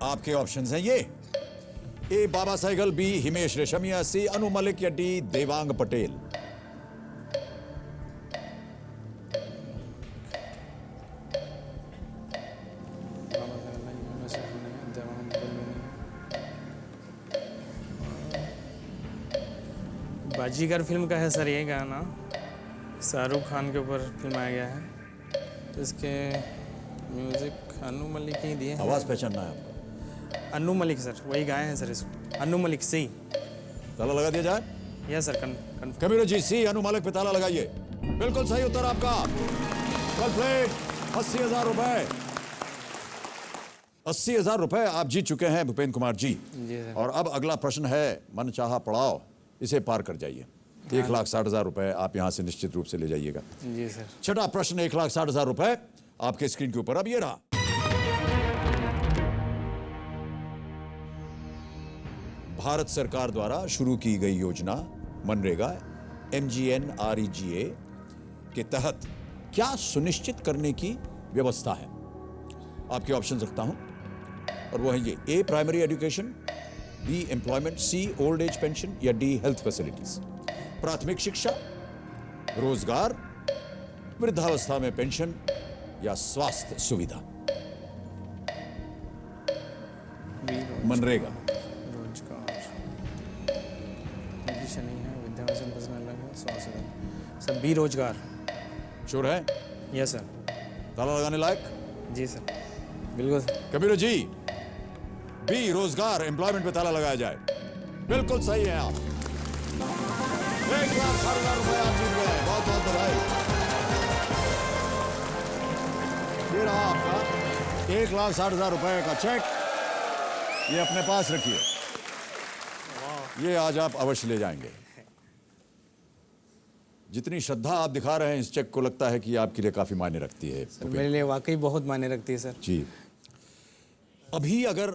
आपके ऑप्शंस हैं ये। ए बाबा साइगल, बी हिमेश रेशमिया, सी अनु मलिक या डी देवांग पटेल। बाजीगर फिल्म का है सर ये गाना, शाहरुख खान के ऊपर फिल्माया गया है। तो इसके म्यूजिक अनु मलिक ही दिए हैं। आवाज पहचानना है आपको। अनु मलिक सर, वही गाए हैं सर इसको। अनु मलिक सी। ताला लगा दिया जाए? Yes sir. Kabir ji C Anu Malik पे ताला लगाइए। बिल्कुल सही उत्तर आपका। वेल प्लेड, 80,000 रुपए। 80,000 रुपए आप जीत चुके हैं भूपेंद्र कुमार जी। जी सर। और अब अगला प्रश्न है मन चाहा पड़ाव, इसे पार कर जाइए। 1,60,000 रुपए आप यहां से निश्चित रूप से ले जाइएगा। जी सर। छठा प्रश्न 1,60,000 रुपए आपके स्क्रीन के ऊपर अब ये रहा। भारत सरकार द्वारा शुरू की गई योजना मनरेगा MGNREGA के तहत क्या सुनिश्चित करने की व्यवस्था है? आपके ऑप्शन रखता हूं और वो है ये। ए प्राइमरी एजुकेशन, बी एम्प्लॉयमेंट, सी ओल्ड एज पेंशन या डी हेल्थ फैसिलिटीज। प्राथमिक शिक्षा, रोजगार, वृद्धावस्था में पेंशन या स्वास्थ्य सुविधा। मनरेगा नहीं है, विद्याभूषण स्वास्थ्य सर। बी रोजगार। श्योर है? Yes sir. ताला लगाने लायक? जी सर बिल्कुल। कबीर जी बी रोजगार एम्प्लॉयमेंट पे ताला लगाया जाए। बिल्कुल सही है आप। 1,60,000 रुपए आप जीत गए। बहुत बहुत बधाई। ये रहा आपका 1,60,000 रुपए का चेक। ये अपने पास रखिए, ये आज आप अवश्य ले जाएंगे। जितनी श्रद्धा आप दिखा रहे हैं इस चेक को, लगता है कि आपके लिए काफी मायने रखती है। सर मेरे लिए वाकई बहुत मायने रखती है सर। जी। अभी अगर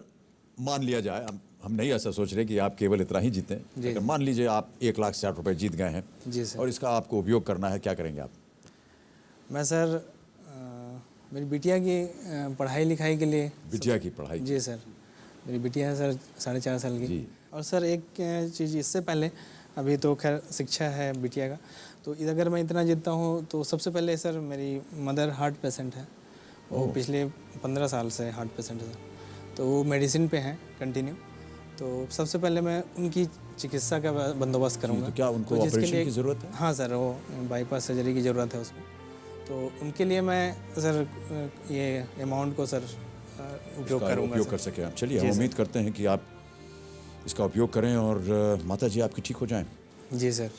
मान लिया जाए, हम नहीं ऐसा सोच रहे कि आप केवल इतना ही जीते, अगर मान लीजिए आप 1,60,000 रुपए जीत गए हैं। जी सर। और इसका आपको उपयोग करना है, क्या करेंगे आप? मैं सर मेरी बिटिया की पढ़ाई लिखाई के लिए। बिटिया की पढ़ाई? जी सर। मेरी बिटिया है सर 4.5 साल की। जी। और सर एक चीज़ इससे पहले, अभी तो खैर शिक्षा है बिटिया का, तो अगर मैं इतना जीतता हूँ तो सबसे पहले सर मेरी मदर हार्ट पेशेंट है। वो पिछले 15 साल से हार्ट पेशेंट है, तो वो मेडिसिन पे हैं कंटिन्यू। तो सबसे पहले मैं उनकी चिकित्सा का बंदोबस्त करूँगा। तो क्या उनको ऑपरेशन की ज़रूरत है? हाँ सर, वो बाईपास सर्जरी की ज़रूरत है उसको। तो उनके लिए मैं सर ये अमाउंट को सर उपयोग करूँगा उपयोग सर। कर सके आप। चलिए जी हम सर। उम्मीद करते हैं कि आप इसका उपयोग करें और माता जी आपकी ठीक हो जाएं। जी सर,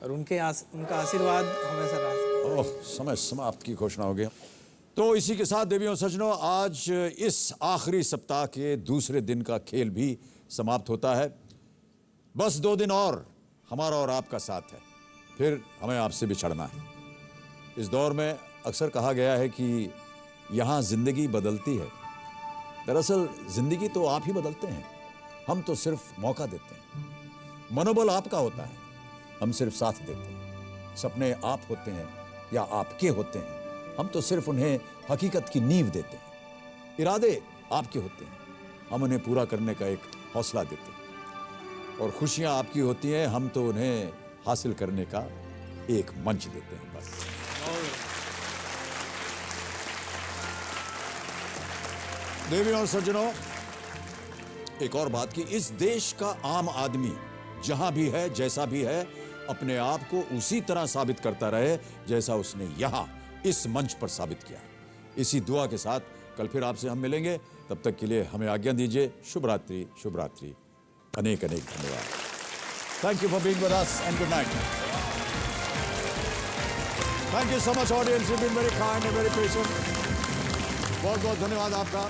और उनका आशीर्वाद हमेशा रहा। ओह, समय समाप्त की घोषणा हो गया। तो इसी के साथ देवियों सज्जनों, आज इस आखिरी सप्ताह के दूसरे दिन का खेल भी समाप्त होता है। बस 2 दिन और हमारा और आपका साथ है, फिर हमें आपसे बिछड़ना है। इस दौर में अक्सर कहा गया है कि यहाँ जिंदगी बदलती है। दरअसल जिंदगी तो आप ही बदलते हैं, हम तो सिर्फ मौका देते हैं। मनोबल आपका होता है, हम सिर्फ साथ देते हैं। सपने आप होते हैं या आपके होते हैं, हम तो सिर्फ उन्हें हकीकत की नींव देते हैं। इरादे आपके होते हैं, हम उन्हें पूरा करने का एक हौसला देते हैं। और खुशियां आपकी होती हैं, हम तो उन्हें हासिल करने का एक मंच देते हैं। बस देवियों और सज्जनों, एक और बात कि इस देश का आम आदमी जहां भी है, जैसा भी है, अपने आप को उसी तरह साबित करता रहे जैसा उसने यहां इस मंच पर साबित किया। इसी दुआ के साथ कल फिर आपसे हम मिलेंगे। तब तक के लिए हमें आज्ञा दीजिए। शुभ रात्रि, शुभ रात्रि, अनेक अनेक धन्यवाद। Thank you for being with us and good night. Thank you so much audience, you been very kind and very patient. बहुत बहुत धन्यवाद आपका।